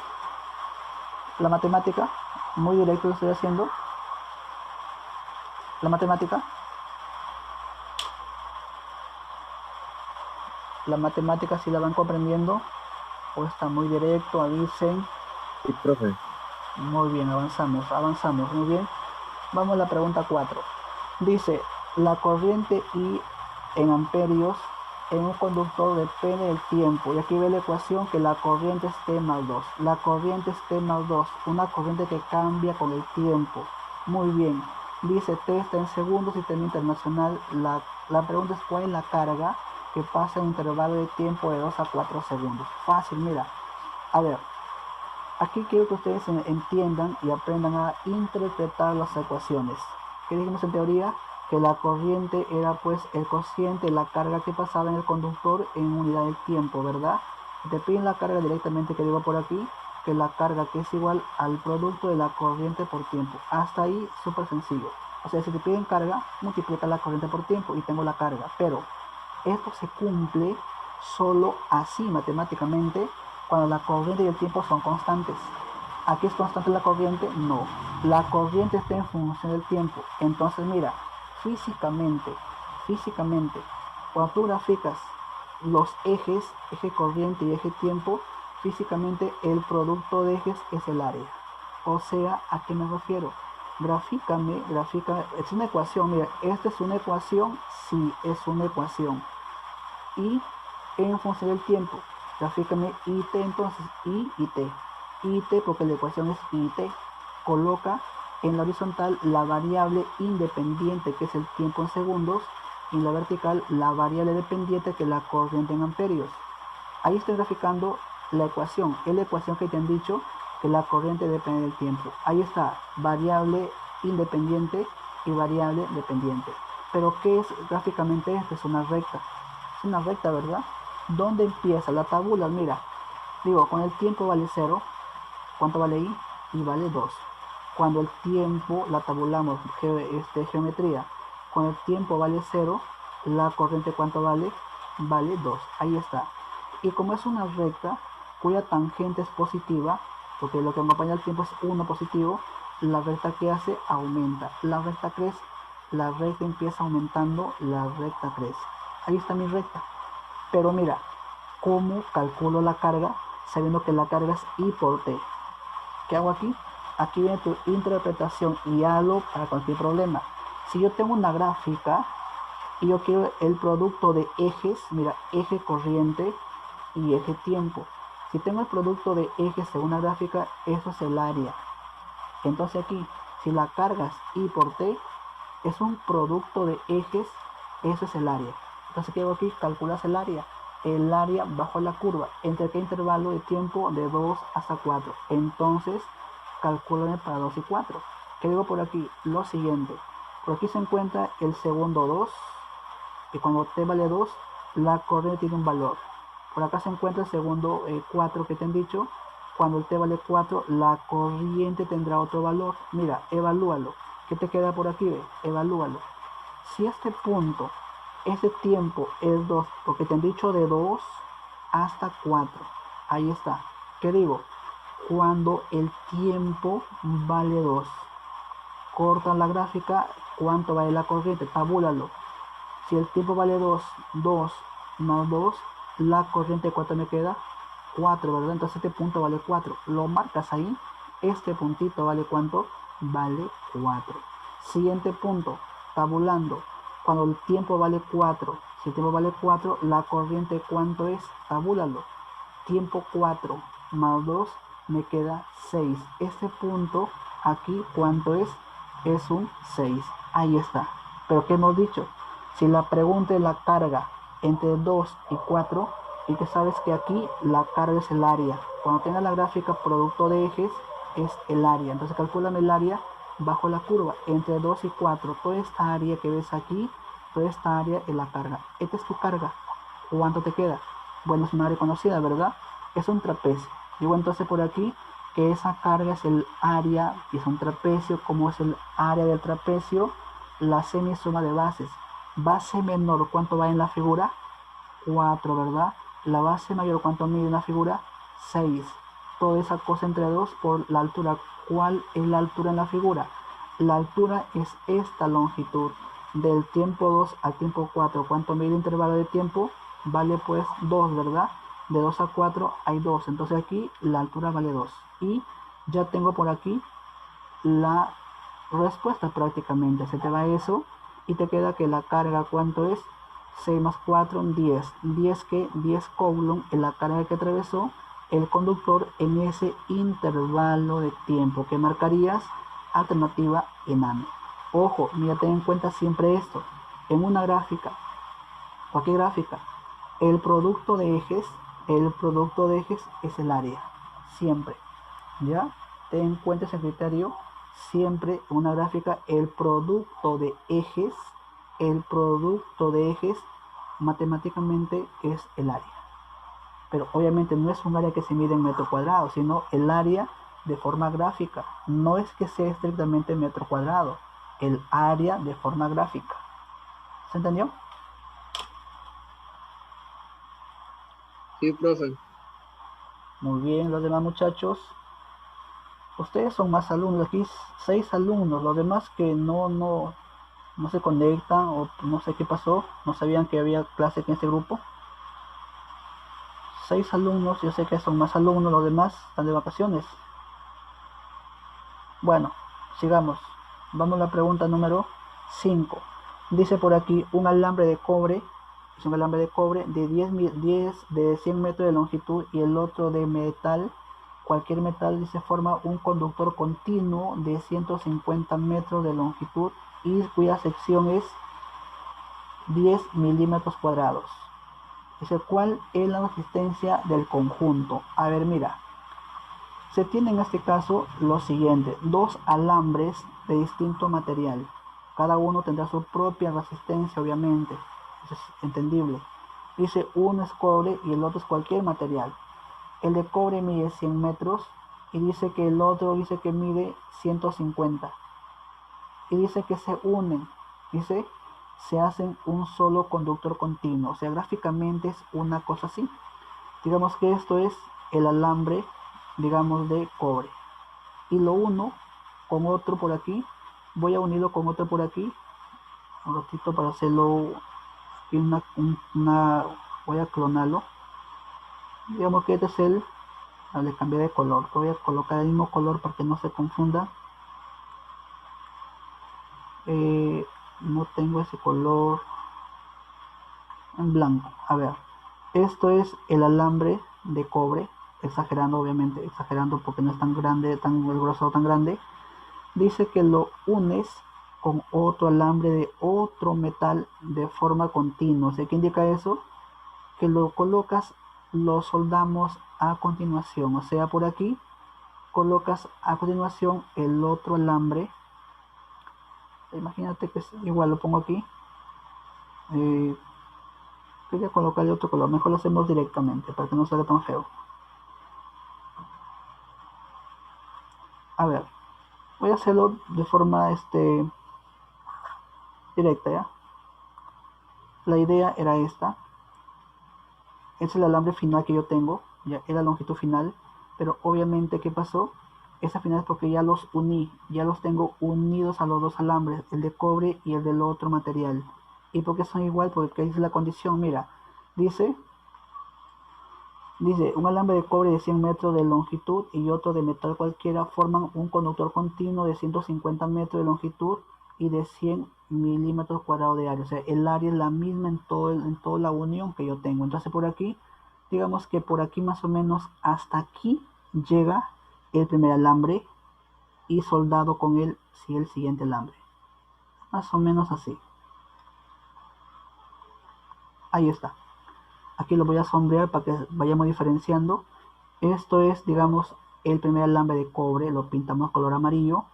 La matemática, muy directo lo estoy haciendo. La matemática si la van comprendiendo o está muy directo, avisen. Sí, profe. Muy bien, avanzamos, muy bien. Vamos a la pregunta 4. Dice, la corriente I en amperios en un conductor depende del tiempo. Y aquí ve la ecuación que la corriente es T más 2. La corriente es T más 2, una corriente que cambia con el tiempo. Muy bien. Dice T está en segundos, sistema internacional. La pregunta es cuál es la carga que pasa en intervalo de tiempo de 2 a 4 segundos. Fácil, mira. A ver, aquí quiero que ustedes entiendan y aprendan a interpretar las ecuaciones. ¿Qué dijimos en teoría? Que la corriente era pues el cociente, la carga que pasaba en el conductor en unidad de tiempo, ¿verdad? Si te piden la carga directamente, que digo por aquí, que la carga que es igual al producto de la corriente por tiempo. Hasta ahí súper sencillo. O sea, si te piden carga, multiplica la corriente por tiempo y tengo la carga. Pero esto se cumple solo así matemáticamente cuando la corriente y el tiempo son constantes. ¿Aquí es constante la corriente? No. La corriente está en función del tiempo. Entonces mira, físicamente, cuando tú graficas los ejes, eje corriente y eje tiempo, físicamente el producto de ejes es el área. O sea, ¿a qué me refiero? Grafícame, es una ecuación, mira, esta es una ecuación, sí, es una ecuación. Y en función del tiempo, grafícame IT, entonces, I y T. IT porque la ecuación es IT. Coloca en la horizontal la variable independiente, que es el tiempo en segundos, y en la vertical la variable dependiente, que es la corriente en amperios. Ahí estoy graficando la ecuación, es la ecuación que te han dicho que la corriente depende del tiempo. Ahí está, variable independiente y variable dependiente. Pero ¿qué es gráficamente esto? Es una recta. Es una recta, ¿verdad? ¿Dónde empieza? La tabula, mira. Digo, con el tiempo vale 0. ¿Cuánto vale I? I vale 2. cuando el tiempo, la tabulamos, geometría, cuando el tiempo vale 0, la corriente ¿cuánto vale? Vale 2, ahí está. Y como es una recta cuya tangente es positiva, porque lo que acompaña el tiempo es 1 positivo, la recta que hace aumenta, la recta crece, la recta empieza aumentando, la recta crece. Ahí está mi recta. Pero mira, ¿cómo calculo la carga sabiendo que la carga es I por T? ¿Qué hago aquí? Aquí viene tu interpretación y hazlo para cualquier problema. Si yo tengo una gráfica y yo quiero el producto de ejes, mira, eje corriente y eje tiempo. Si tengo el producto de ejes en una gráfica, eso es el área. Entonces aquí, si la cargas I por T, es un producto de ejes, eso es el área. Entonces, ¿qué hago aquí? Calculas el área. El área bajo la curva. ¿Entre qué intervalo de tiempo? De 2 hasta 4. Entonces, calcúlame para 2 y 4. ¿Qué digo por aquí? Lo siguiente. Por aquí se encuentra el segundo 2. Y cuando T vale 2, la corriente tiene un valor. Por acá se encuentra el segundo 4 que te han dicho. Cuando el T vale 4, la corriente tendrá otro valor. Mira, evalúalo. ¿Qué te queda por aquí? Evalúalo. Si este punto, este tiempo es 2, porque te han dicho de 2 hasta 4. Ahí está. ¿Qué digo? Cuando el tiempo vale 2. Corta la gráfica, ¿cuánto vale la corriente? Tabúlalo. Si el tiempo vale 2, 2 más 2, la corriente ¿cuánto me queda? 4, ¿verdad? Entonces este punto vale 4. Lo marcas ahí. Este puntito vale ¿cuánto? Vale 4. Siguiente punto, tabulando. Cuando el tiempo vale 4, si el tiempo vale 4, la corriente ¿cuánto es? Tabúlalo. Tiempo 4 más 2 me queda 6. Este punto aquí ¿cuánto es? Es un 6. Ahí está. Pero ¿qué hemos dicho? Si la pregunta es la carga entre 2 y 4, y que sabes que aquí la carga es el área. Cuando tenga la gráfica producto de ejes es el área. Entonces calcúlame el área bajo la curva entre 2 y 4. Toda esta área que ves aquí, toda esta área es la carga. Esta es tu carga. ¿Cuánto te queda? Bueno, es una área conocida, ¿verdad? Es un trapecio. Digo entonces por aquí que esa carga es el área y es un trapecio. ¿Cómo es el área del trapecio? La semisuma de bases. Base menor, ¿cuánto va en la figura? 4, ¿verdad? La base mayor, ¿cuánto mide en la figura? 6. Toda esa cosa entre 2 por la altura. ¿Cuál es la altura en la figura? La altura es esta longitud. Del tiempo 2 al tiempo 4. ¿Cuánto mide el intervalo de tiempo? Vale pues 2, ¿verdad? De 2 a 4 hay 2. Entonces aquí la altura vale 2. Y ya tengo por aquí la respuesta prácticamente. Se te va eso y te queda que la carga ¿cuánto es? 6 más 4, 10. 10 que 10 coulomb en la carga que atravesó el conductor en ese intervalo de tiempo que marcarías alternativa enano. Ojo, mira, ten en cuenta siempre esto. En una gráfica, cualquier gráfica, el producto de ejes es el área. Siempre. ¿Ya? Ten en cuenta ese criterio. Siempre en una gráfica, el producto de ejes matemáticamente es el área. Pero obviamente no es un área que se mide en metro cuadrado, sino el área de forma gráfica. No es que sea estrictamente metro cuadrado, el área de forma gráfica. ¿Se entendió? Sí, profe. Muy bien, los demás muchachos. Ustedes son más alumnos, aquí 6 alumnos, los demás que no se conectan o no sé qué pasó, no sabían que había clase en este grupo. 6 alumnos, yo sé que son más alumnos, los demás están de vacaciones. Bueno, sigamos. Vamos a la pregunta número 5. Dice por aquí un alambre de cobre, es un alambre de cobre de 100 metros de longitud y el otro de metal. Cualquier metal dice forma un conductor continuo de 150 metros de longitud y cuya sección es 10 milímetros cuadrados. Dice, ¿cuál es la resistencia del conjunto? A ver, mira. Se tiene en este caso lo siguiente. Dos alambres de distinto material. Cada uno tendrá su propia resistencia, obviamente. Eso es entendible. Dice, uno es cobre y el otro es cualquier material. El de cobre mide 100 metros y dice que el otro dice que mide 150 y dice que se unen, dice se hacen un solo conductor continuo, o sea, gráficamente es una cosa así. Digamos que esto es el alambre, digamos, de cobre, y lo uno con otro por aquí, voy a unirlo con otro por aquí, un ratito para hacerlo, voy a clonarlo, digamos que este es el, le cambié de color, voy a colocar el mismo color para que no se confunda. No tengo ese color en blanco. A ver, esto es el alambre de cobre, exagerando, obviamente, exagerando porque no es tan grande, tan grueso, tan grande. Dice que lo unes con otro alambre de otro metal de forma continua. ¿Qué indica eso? Que lo colocas, lo soldamos a continuación. O sea, por aquí colocas a continuación el otro alambre. Imagínate que igual lo pongo aquí. Quería colocarle otro color, mejor lo hacemos directamente para que no salga tan feo. A ver, voy a hacerlo de forma directa, ¿ya? La idea era esta. Es el alambre final que yo tengo, ya es la longitud final, pero obviamente, ¿qué pasó? Esa final es porque ya los uní, ya los tengo unidos a los dos alambres, el de cobre y el del otro material. ¿Y por qué son igual? Porque dice la condición, mira, dice un alambre de cobre de 100 metros de longitud y otro de metal cualquiera forman un conductor continuo de 150 metros de longitud y de 100 milímetros cuadrados de área. O sea, el área es la misma en toda la unión que yo tengo. Entonces por aquí, digamos que por aquí más o menos hasta aquí llega el primer alambre y soldado con él sigue el siguiente alambre. Más o menos así. Ahí está. Aquí lo voy a sombrear para que vayamos diferenciando. Esto es, digamos, el primer alambre de cobre, lo pintamos color amarillo.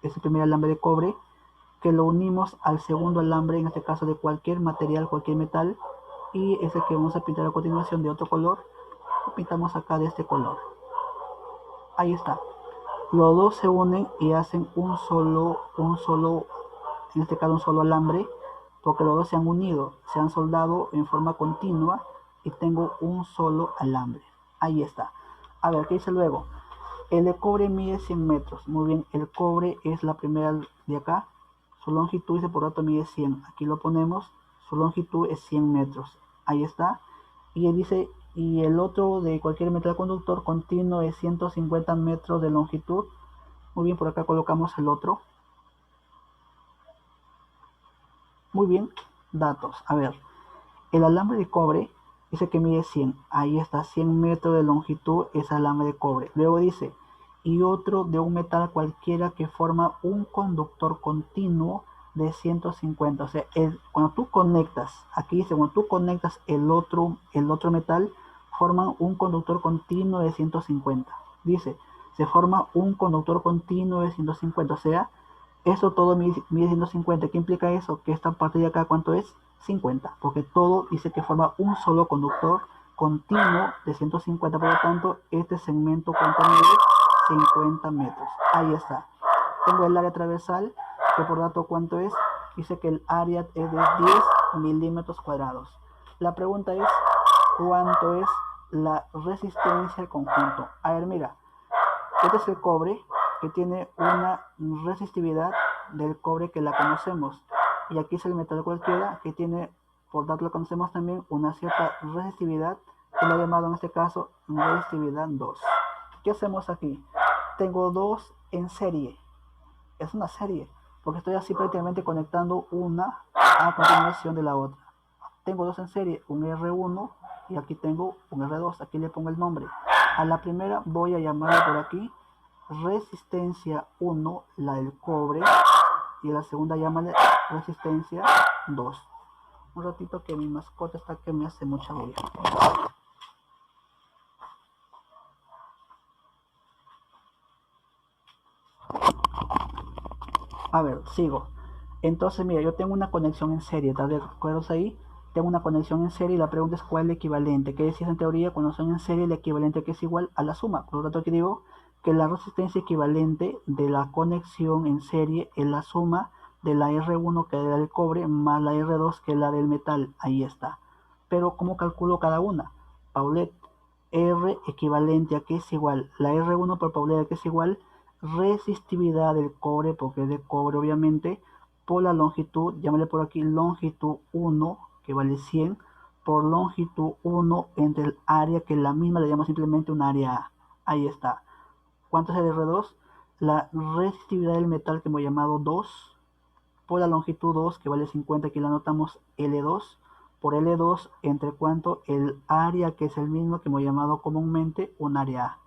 Es el primer alambre de cobre que lo unimos al segundo alambre, en este caso de cualquier material, cualquier metal. Y ese que vamos a pintar a continuación de otro color, lo pintamos acá de este color. Ahí está. Los dos se unen y hacen un solo, en este caso un solo alambre, porque los dos se han unido, se han soldado en forma continua y tengo un solo alambre. Ahí está. A ver, ¿qué dice luego? El de cobre mide 100 metros. Muy bien, el cobre es la primera de acá. Su longitud, dice, por tanto mide 100. Aquí lo ponemos. Su longitud es 100 metros. Ahí está. Y él dice, y el otro de cualquier metal conductor continuo es 150 metros de longitud. Muy bien, por acá colocamos el otro. Muy bien, datos. A ver, el alambre de cobre dice que mide 100. Ahí está, 100 metros de longitud es alambre de cobre. Luego dice, y otro de un metal cualquiera que forma un conductor continuo de 150. O sea, cuando tú conectas, aquí dice, cuando tú conectas el otro metal, forman un conductor continuo de 150. Dice, se forma un conductor continuo de 150. O sea, eso todo mide 150. ¿Qué implica eso? Que esta parte de acá, ¿cuánto es? 50, porque todo dice que forma un solo conductor continuo de 150. Por lo tanto, este segmento, ¿cuánto mide? 50 metros. Ahí está. Tengo el área transversal, que por dato, ¿cuánto es? Dice que el área es de 10 milímetros cuadrados. La pregunta es, ¿cuánto es la resistencia al conjunto? A ver, mira, este es el cobre, que tiene una resistividad del cobre que la conocemos. Y aquí es el metal cualquiera, que tiene, por dato lo conocemos también, una cierta resistividad, que lo he llamado en este caso resistividad 2. ¿Qué hacemos aquí? Tengo dos en serie. Es una serie, porque estoy así prácticamente conectando una a continuación de la otra. Tengo dos en serie, un R1 y aquí tengo un R2. Aquí le pongo el nombre. A la primera voy a llamarla por aquí resistencia 1, la del cobre, y a la segunda llámale resistencia 2. Un ratito que mi mascota está que me hace mucha bulla. A ver, sigo. Entonces, mira, yo tengo una conexión en serie, ¿estás de acuerdo ahí? tengo una conexión en serie y la pregunta es cuál es el equivalente. ¿Qué decís en teoría? Cuando son en serie, el equivalente que es igual a la suma. Por lo tanto, aquí digo que la resistencia equivalente de la conexión en serie es la suma de la R1 que es la del cobre más la R2 que es la del metal. Ahí está. Pero ¿cómo calculo cada una? Paulette, R equivalente a que es igual, la R1 por Paulette que es igual, resistividad del cobre, porque es de cobre obviamente, por la longitud, llámale por aquí longitud 1, que vale 100, por longitud 1 entre el área, que es la misma, le llamo simplemente un área A. Ahí está. ¿Cuánto es el R2? La resistividad del metal que hemos llamado 2, por la longitud 2, que vale 50, aquí la anotamos L2, por L2 entre cuánto el área, que es el mismo que hemos llamado comúnmente un área A.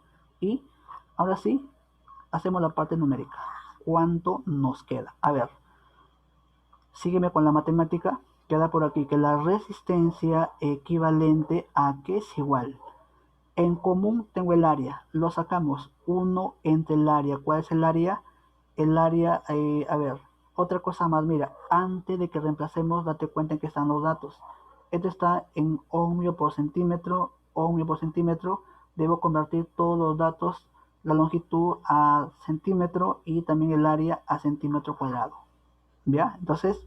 Y ahora sí, hacemos la parte numérica. ¿Cuánto nos queda? A ver, sígueme con la matemática. Queda por aquí que la resistencia equivalente a que es igual. En común tengo el área. Lo sacamos. 1 entre el área. ¿Cuál es el área? El área, a ver, otra cosa más. Mira, antes de que reemplacemos, date cuenta en que están los datos. Esto está en ohmio por centímetro. Ohmio por centímetro. Debo convertir todos los datos, la longitud a centímetro y también el área a centímetro cuadrado. ¿Ya? Entonces,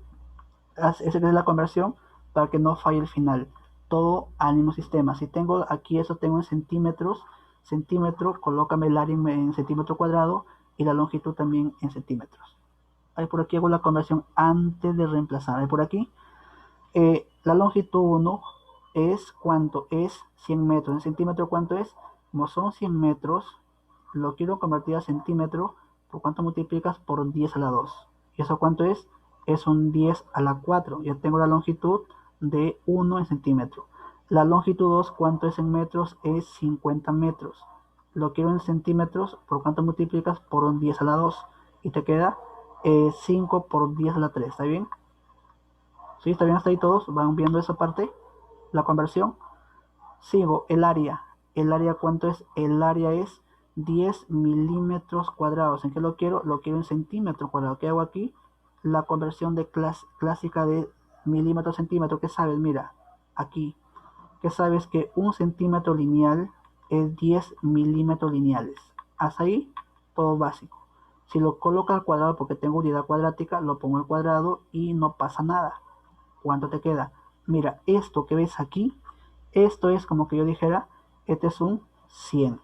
esa es la conversión para que no falle el final. Todo al mismo sistema. Si tengo aquí eso, tengo en centímetros. Centímetro, colócame el área en centímetro cuadrado y la longitud también en centímetros. Ahí por aquí hago la conversión antes de reemplazar. Ahí por aquí, la longitud 1 es ¿cuánto? Es 100 metros. En centímetro, ¿cuánto es? Como son 100 metros, lo quiero convertir a centímetro. ¿Por cuánto multiplicas? Por 10 a la 2. ¿Y eso cuánto es? Es un 10 a la 4. Ya tengo la longitud de 1 en centímetro. La longitud 2, ¿cuánto es en metros? Es 50 metros. Lo quiero en centímetros. ¿Por cuánto multiplicas? Por un 10 a la 2. Y te queda 5 por 10 a la 3. ¿Está bien? ¿Sí? ¿Está bien hasta ahí todos? ¿Van viendo esa parte? La conversión. Sigo el área. ¿El área cuánto es? El área es 10 milímetros cuadrados. ¿En qué lo quiero? Lo quiero en centímetros cuadrados. ¿Qué hago aquí? La conversión de clásica de milímetro a centímetro. ¿Qué sabes? Mira, aquí. ¿Qué sabes? Que un centímetro lineal es 10 milímetros lineales. Hasta ahí, todo básico. Si lo coloco al cuadrado porque tengo unidad cuadrática, lo pongo al cuadrado y no pasa nada. ¿Cuánto te queda? Mira, esto que ves aquí, esto es como que yo dijera, este es un 100.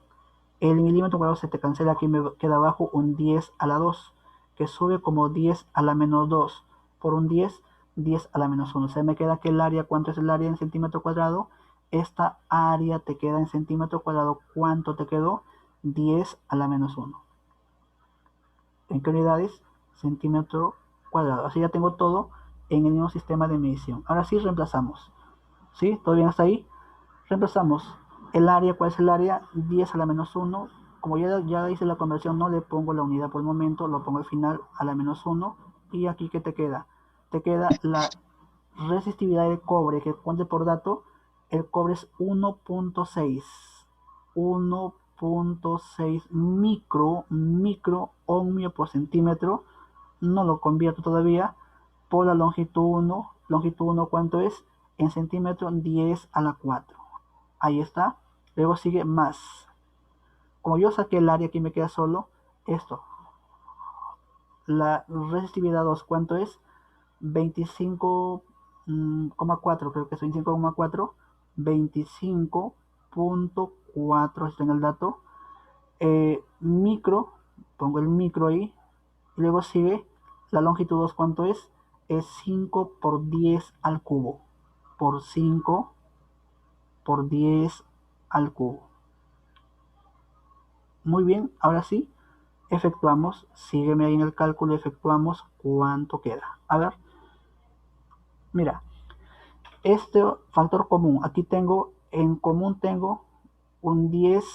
El milímetro cuadrado se te cancela, aquí me queda abajo un 10 a la 2, que sube como 10 a la menos 2. Por un 10, 10 a la menos 1. O sea, me queda que el área, ¿cuánto es el área en centímetro cuadrado? Esta área te queda en centímetro cuadrado, ¿cuánto te quedó? 10 a la menos 1. ¿En qué unidades? Centímetro cuadrado. Así ya tengo todo en el mismo sistema de medición. Ahora sí reemplazamos. ¿Sí? ¿Todo bien hasta ahí? Reemplazamos. El área, ¿cuál es el área? 10 a la menos 1. Como ya hice la conversión, no le pongo la unidad por el momento, lo pongo al final a la menos 1. Y aquí, ¿qué te queda? Te queda la resistividad del cobre, que cuente por dato, el cobre es 1.6. 1.6 micro ohmio por centímetro. No lo convierto todavía por la longitud 1. Longitud 1, ¿cuánto es? En centímetros, 10 a la 4. Ahí está. Luego sigue más. Como yo saqué el área, aquí me queda solo esto. La resistividad 2, ¿cuánto es? 25,4, creo que es 25,4. 25.4, está en el dato. Micro, pongo el micro ahí. Y luego sigue la longitud 2, ¿cuánto es? Es 5 por 10 al cubo. Por 5 por 10 al cubo. Muy bien, ahora sí, efectuamos, sígueme ahí en el cálculo, efectuamos cuánto queda. A ver, mira, este factor común, aquí tengo, en común tengo un 10,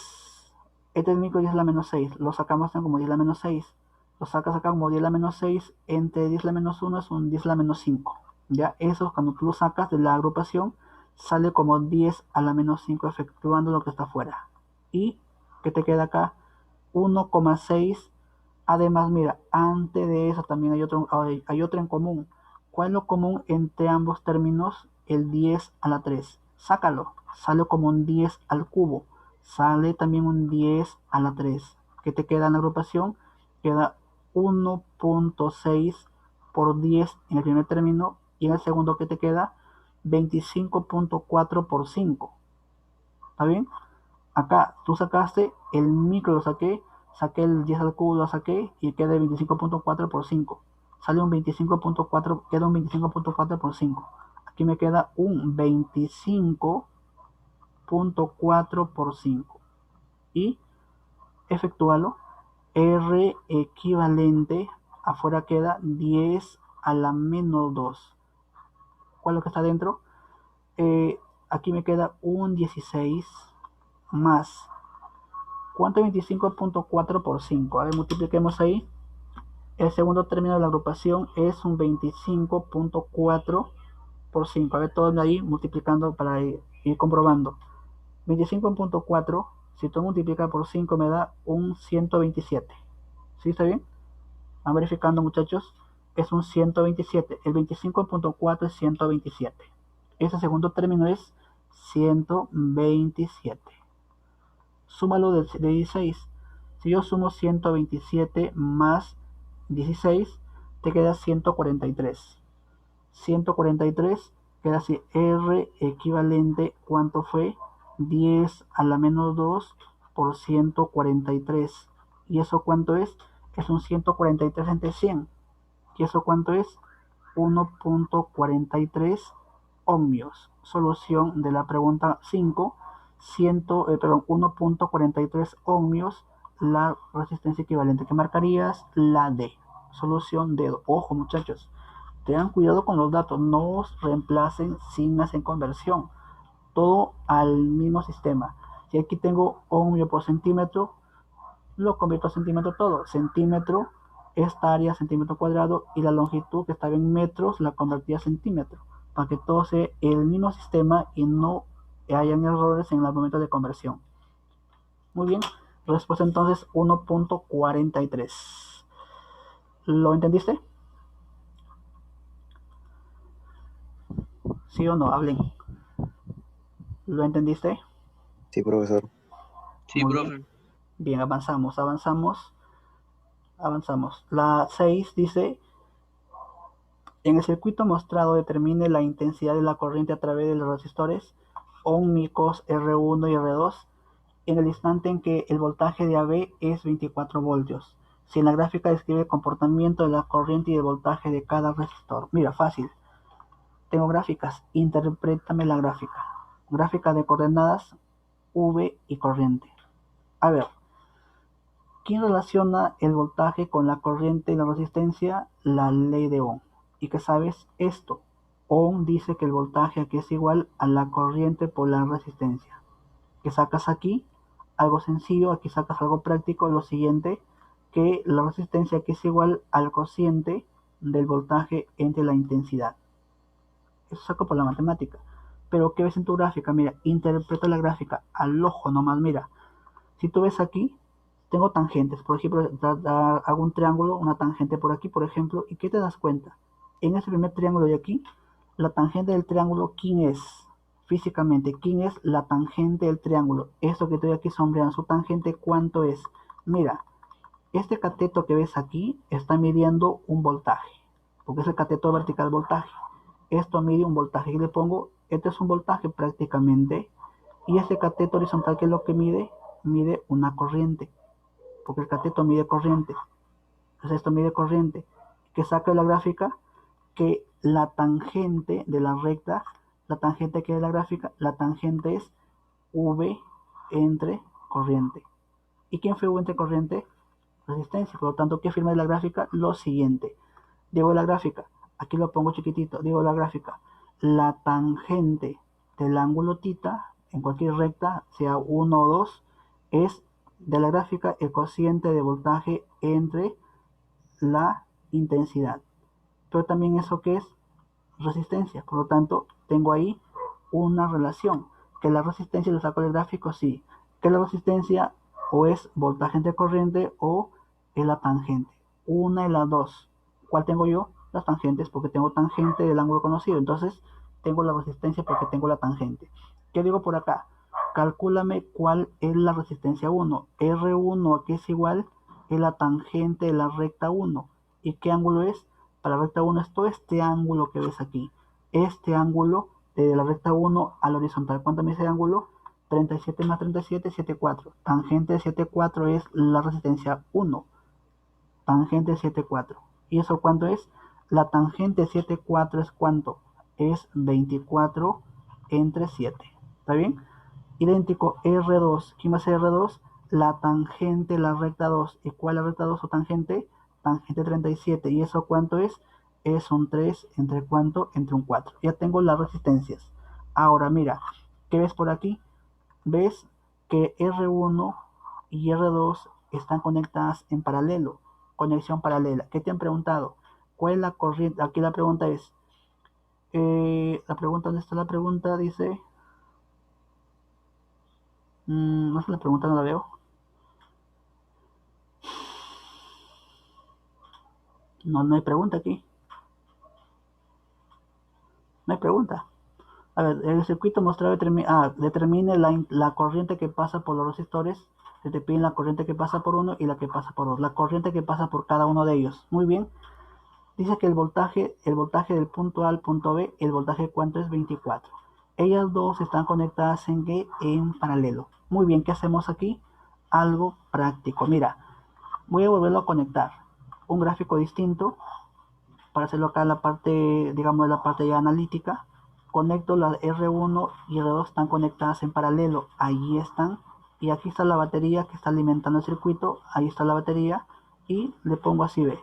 este es micro 10 a la menos 6, lo sacamos como 10 a la menos 6, lo sacas acá como 10 a la menos 6, entre 10 a la menos 1 es un 10 a la menos 5, ya, eso cuando tú lo sacas de la agrupación, sale como 10 a la menos 5 efectuando lo que está afuera. ¿Y qué te queda acá? 1,6. Además, mira, antes de eso también hay otro en común. ¿Cuál es lo común entre ambos términos? el 10 a la 3. Sácalo. Sale como un 10 al cubo. Sale también un 10 a la 3. ¿Qué te queda en la agrupación? Queda 1.6 por 10 en el primer término, y en el segundo que te queda 25.4 por 5. ¿Está bien? Acá tú sacaste el micro, lo saqué el 10 al cubo, lo saqué y queda 25.4 por 5. Sale un 25.4, queda un 25.4 por 5. Aquí me queda un 25.4 por 5. Y efectúalo. R equivalente, afuera queda 10 a la menos 2. ¿Cuál es lo que está dentro? Aquí me queda un 16 más. ¿Cuánto es 25.4 por 5? A ver, multipliquemos ahí. El segundo término de la agrupación es un 25.4 por 5. A ver, todo ahí multiplicando para ir comprobando. 25.4, si tú multiplicas por 5 me da un 127. ¿Sí está bien? Van verificando, muchachos. Es un 127. El 25.4 es 127. Ese segundo término es 127. Súmalo de 16. Si yo sumo 127 más 16, te queda 143. 143 queda así. R equivalente, ¿cuánto fue? 10 a la menos 2 por 143. ¿Y eso cuánto es? Es un 143 entre 100. ¿Y eso cuánto es? 1.43 ohmios. Solución de la pregunta 5. 1.43 ohmios, la resistencia equivalente. ¿Qué marcarías? La D. Solución D. Ojo, muchachos, tengan cuidado con los datos, no os reemplacen sigmas en conversión, todo al mismo sistema. Si aquí tengo ohmio por centímetro, lo convierto a centímetro todo. Centímetro, esta área centímetro cuadrado, y la longitud que estaba en metros la convertí a centímetro, para que todo sea el mismo sistema y no hayan errores en el momento de conversión. Muy bien, respuesta entonces 1.43. ¿Lo entendiste? ¿Sí o no? Hablen. ¿Lo entendiste? Sí, profesor. Sí, Muy profe. bien. Bien, avanzamos. La 6 dice: en el circuito mostrado determine la intensidad de la corriente a través de los resistores ohmicos R1 y R2 en el instante en que el voltaje de AB es 24 voltios. Si en la gráfica describe el comportamiento de la corriente y el voltaje de cada resistor. Mira, fácil. Tengo gráficas. Interprétame la gráfica. Gráfica de coordenadas V y corriente. A ver, ¿quién relaciona el voltaje con la corriente y la resistencia? La ley de Ohm. ¿Y qué sabes esto? Ohm dice que el voltaje aquí es igual a la corriente por la resistencia. ¿Qué sacas aquí? Algo sencillo, aquí sacas algo práctico, lo siguiente, que la resistencia aquí es igual al cociente del voltaje entre la intensidad. Eso saco por la matemática. Pero ¿qué ves en tu gráfica? Mira, interpreta la gráfica al ojo nomás, mira. Si tú ves aquí, tengo tangentes. Por ejemplo, hago un triángulo, una tangente por aquí, por ejemplo. ¿Y qué te das cuenta? En ese primer triángulo de aquí, la tangente del triángulo, ¿quién es? Físicamente, ¿quién es la tangente del triángulo? Esto que estoy aquí sombreando, su tangente, ¿cuánto es? Mira, este cateto que ves aquí está midiendo un voltaje, porque es el cateto vertical voltaje. Esto mide un voltaje. Y le pongo, este es un voltaje prácticamente. Y este cateto horizontal, ¿qué es lo que mide? Mide una corriente, porque el cateto mide corriente. Entonces esto mide corriente. Que saca de la gráfica que la tangente de la recta, la tangente que es la gráfica, la tangente es V entre corriente. ¿Y quién fue V entre corriente? Resistencia. Por lo tanto, ¿qué firma de la gráfica? Lo siguiente. Digo la gráfica, aquí lo pongo chiquitito, digo la gráfica, la tangente del ángulo tita en cualquier recta, sea 1 o 2, es de la gráfica el cociente de voltaje entre la intensidad. Pero también eso que es resistencia, por lo tanto tengo ahí una relación. Que la resistencia lo saco del gráfico, sí. Que la resistencia o es voltaje entre corriente o es la tangente. Una y las dos. ¿Cuál tengo yo? Las tangentes, porque tengo tangente del ángulo conocido. Entonces tengo la resistencia porque tengo la tangente. ¿Qué digo por acá? Calcúlame cuál es la resistencia 1. R1 aquí es igual es la tangente de la recta 1. ¿Y qué ángulo es? Para la recta 1 es todo este ángulo que ves aquí. Este ángulo de la recta 1 a la horizontal. ¿Cuánto me dice el ángulo? 37 más 37, 7,4. Tangente de 7,4 es la resistencia 1. Tangente de 7,4. ¿Y eso cuánto es? La tangente de 7,4 es ¿cuánto? Es 24 entre 7. ¿Está bien? Idéntico R2. ¿Quién va a ser R2? La tangente de la recta 2. ¿Y cuál es la recta 2 o tangente? Tangente 37. ¿Y eso cuánto es? Es un 3 entre cuánto? Entre un 4. Ya tengo las resistencias. Ahora mira, ¿qué ves por aquí? Ves que R1 y R2 están conectadas en paralelo. Conexión paralela. ¿Qué te han preguntado? ¿Cuál es la corriente? Aquí la pregunta es, ¿dónde está la pregunta? Dice, no sé la pregunta, no la veo. No hay pregunta aquí. No hay pregunta. A ver, el circuito mostrado determine la corriente que pasa por los resistores. Se te piden la corriente que pasa por uno y la que pasa por dos. La corriente que pasa por cada uno de ellos. Muy bien. Dice que el voltaje del punto A al punto B, el voltaje cuánto es 24. Ellas dos están conectadas en G en paralelo. Muy bien, ¿qué hacemos aquí? Algo práctico. Mira, voy a volverlo a conectar. Un gráfico distinto para hacerlo acá en la parte, digamos, la parte ya analítica. Conecto las R1 y R2 están conectadas en paralelo. Ahí están. Y aquí está la batería que está alimentando el circuito. Ahí está la batería. Y le pongo así, ve.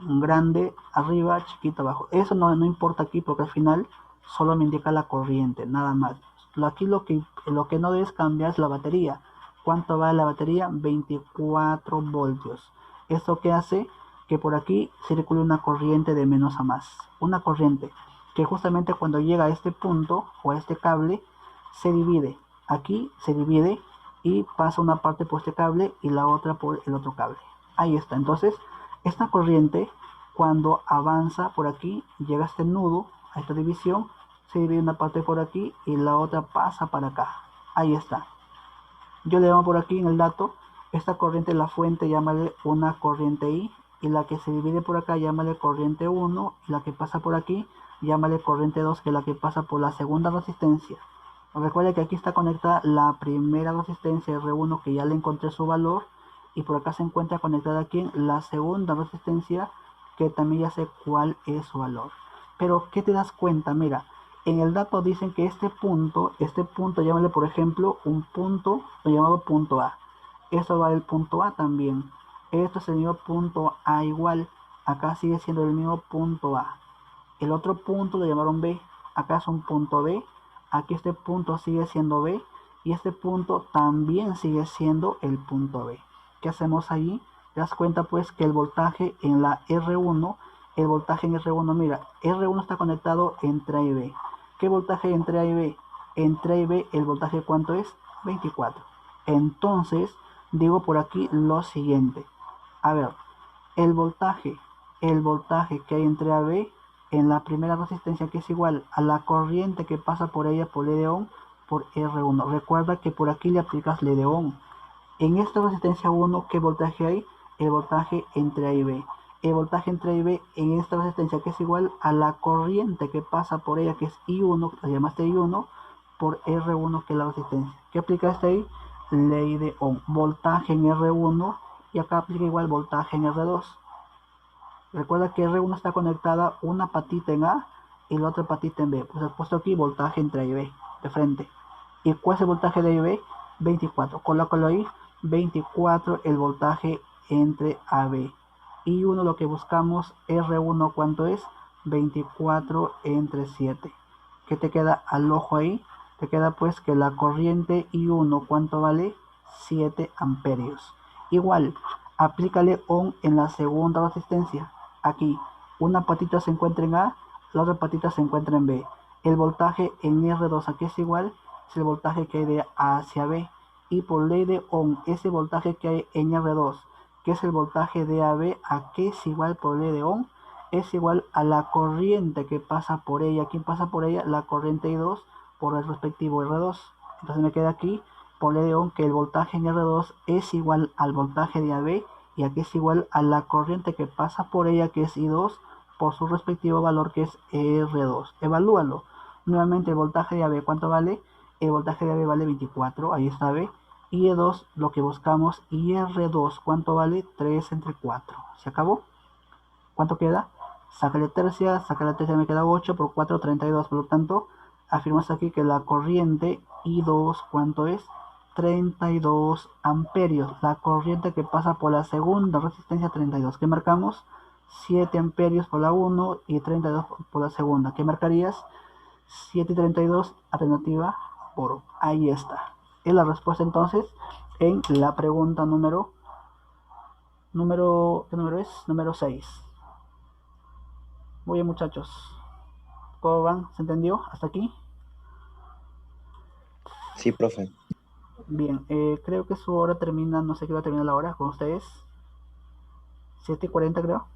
Grande arriba, chiquito abajo. Eso no importa aquí porque al final solo me indica la corriente, nada más. Aquí lo que no debes cambiar es la batería. ¿Cuánto va la batería? 24 voltios. ¿Esto qué hace? Que por aquí circule una corriente de menos a más. Una corriente que justamente cuando llega a este punto o a este cable se divide. Aquí se divide y pasa una parte por este cable y la otra por el otro cable. Ahí está. Entonces, esta corriente, cuando avanza por aquí, llega a este nudo, a esta división, se divide una parte por aquí y la otra pasa para acá. Ahí está. Yo le llamo por aquí en el dato, esta corriente, la fuente, llámale una corriente I, y la que se divide por acá, llámale corriente 1, y la que pasa por aquí, llámale corriente 2, que es la que pasa por la segunda resistencia. Recuerda que aquí está conectada la primera resistencia R1, que ya le encontré su valor, y por acá se encuentra conectada aquí la segunda resistencia, que también ya sé cuál es su valor. Pero ¿qué te das cuenta? Mira, en el dato dicen que este punto, llámale por ejemplo un punto llamado punto A. Esto va del punto A también. Esto es el mismo punto A igual. Acá sigue siendo el mismo punto A. El otro punto lo llamaron B. Acá es un punto B. Aquí este punto sigue siendo B. Y este punto también sigue siendo el punto B. ¿Qué hacemos ahí? Te das cuenta pues que el voltaje en la R1, mira, R1 está conectado entre A y B. ¿Qué voltaje entre A y B? Entre A y B, el voltaje ¿cuánto es? 24. Entonces, digo por aquí lo siguiente. A ver, el voltaje que hay entre A y B en la primera resistencia, que es igual a la corriente que pasa por ella por E de ohm por R1. Recuerda que por aquí le aplicas L de ohm. En esta resistencia 1, ¿qué voltaje hay? El voltaje entre A y B. El voltaje entre A y B en esta resistencia, que es igual a la corriente que pasa por ella, que es I1, la llamaste I1, por R1, que es la resistencia. ¿Qué aplicaste ahí? Ley de Ohm. Voltaje en R1 y acá aplica igual voltaje en R2. Recuerda que R1 está conectada una patita en A y la otra patita en B. Pues he puesto aquí voltaje entre A y B, de frente. ¿Y cuál es el voltaje de A y B? 24. Colócalo ahí. 24 el voltaje entre AB. Y uno lo que buscamos, R1, ¿cuánto es? 24 entre 7. ¿Qué te queda al ojo ahí? Te queda pues que la corriente I1, ¿cuánto vale? 7 amperios. Igual, aplícale ohm en la segunda resistencia. Aquí, una patita se encuentra en A, la otra patita se encuentra en B. El voltaje en R2 aquí es igual, es el voltaje que hay de A hacia B. Y por ley de Ohm, ese voltaje que hay en R2, que es el voltaje de AB, ¿a qué es igual por ley de Ohm? es igual a la corriente que pasa por ella. ¿Quién pasa por ella? La corriente I2 por el respectivo R2. Entonces me queda aquí por León que el voltaje en R2 es igual al voltaje de AB y aquí es igual a la corriente que pasa por ella, que es I2, por su respectivo valor, que es R2. Evalúalo. Nuevamente el voltaje de AB, ¿cuánto vale? El voltaje de AB vale 24, ahí está AB. Y E2, lo que buscamos, y R2, ¿cuánto vale? 3 entre 4. ¿Se acabó? ¿Cuánto queda? Saca la tercia me queda 8 por 4, 32. Por lo tanto, afirmamos aquí que la corriente I2, ¿cuánto es? 32 amperios. La corriente que pasa por la segunda resistencia, 32. ¿Qué marcamos? 7 amperios por la 1 y 32 por la segunda. ¿Qué marcarías? 7 y 32, alternativa por. Ahí está. Es la respuesta entonces en la pregunta ¿qué número es? Número 6. Muy bien, muchachos. ¿Cómo van? ¿Se entendió hasta aquí? Sí, profe. Bien, creo que su hora termina, no sé qué va a terminar la hora con ustedes. 7:40 creo.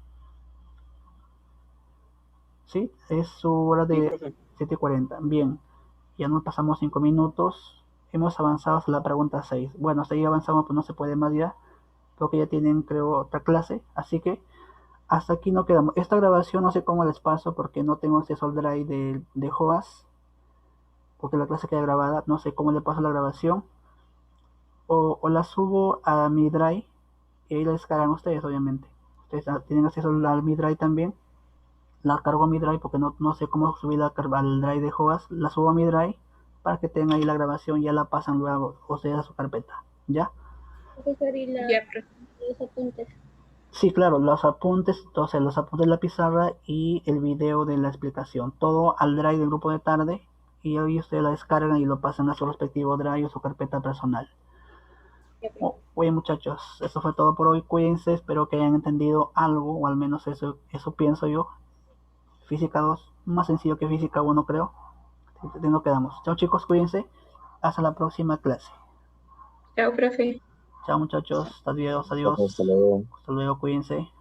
¿Sí? Es su hora Sí, de profe. 7:40. Bien, ya nos pasamos 5 minutos. Hemos avanzado hasta la pregunta 6. Bueno, hasta ahí avanzamos, pues no se puede más ya, porque ya tienen, creo, otra clase. Así que hasta aquí no quedamos. Esta grabación no sé cómo les paso porque no tengo acceso al drive de Joas, porque la clase queda grabada. No sé cómo le paso la grabación. O la subo a mi drive y ahí la descargan ustedes, obviamente. Ustedes tienen acceso al mi drive también. La cargo a mi drive porque no sé cómo subirla al drive de Joas. La subo a mi drive para que tengan ahí la grabación y ya la pasan luego ustedes a su carpeta. ¿Ya? Profesor, y Ya, profe. los apuntes. Sí, claro, los apuntes, entonces los apuntes de la pizarra y el video de la explicación. Todo al drive del grupo de tarde y hoy ustedes la descargan y lo pasan a su respectivo drive o su carpeta personal. Ya, profe. Oye, muchachos, eso fue todo por hoy. Cuídense, espero que hayan entendido algo, o al menos eso pienso yo. Física 2 más sencillo que Física 1 creo. De no quedamos. Chao chicos, cuídense. Hasta la próxima clase. Chao, profe. Chao muchachos, adiós, Profe, adiós. hasta luego. Hasta luego, cuídense.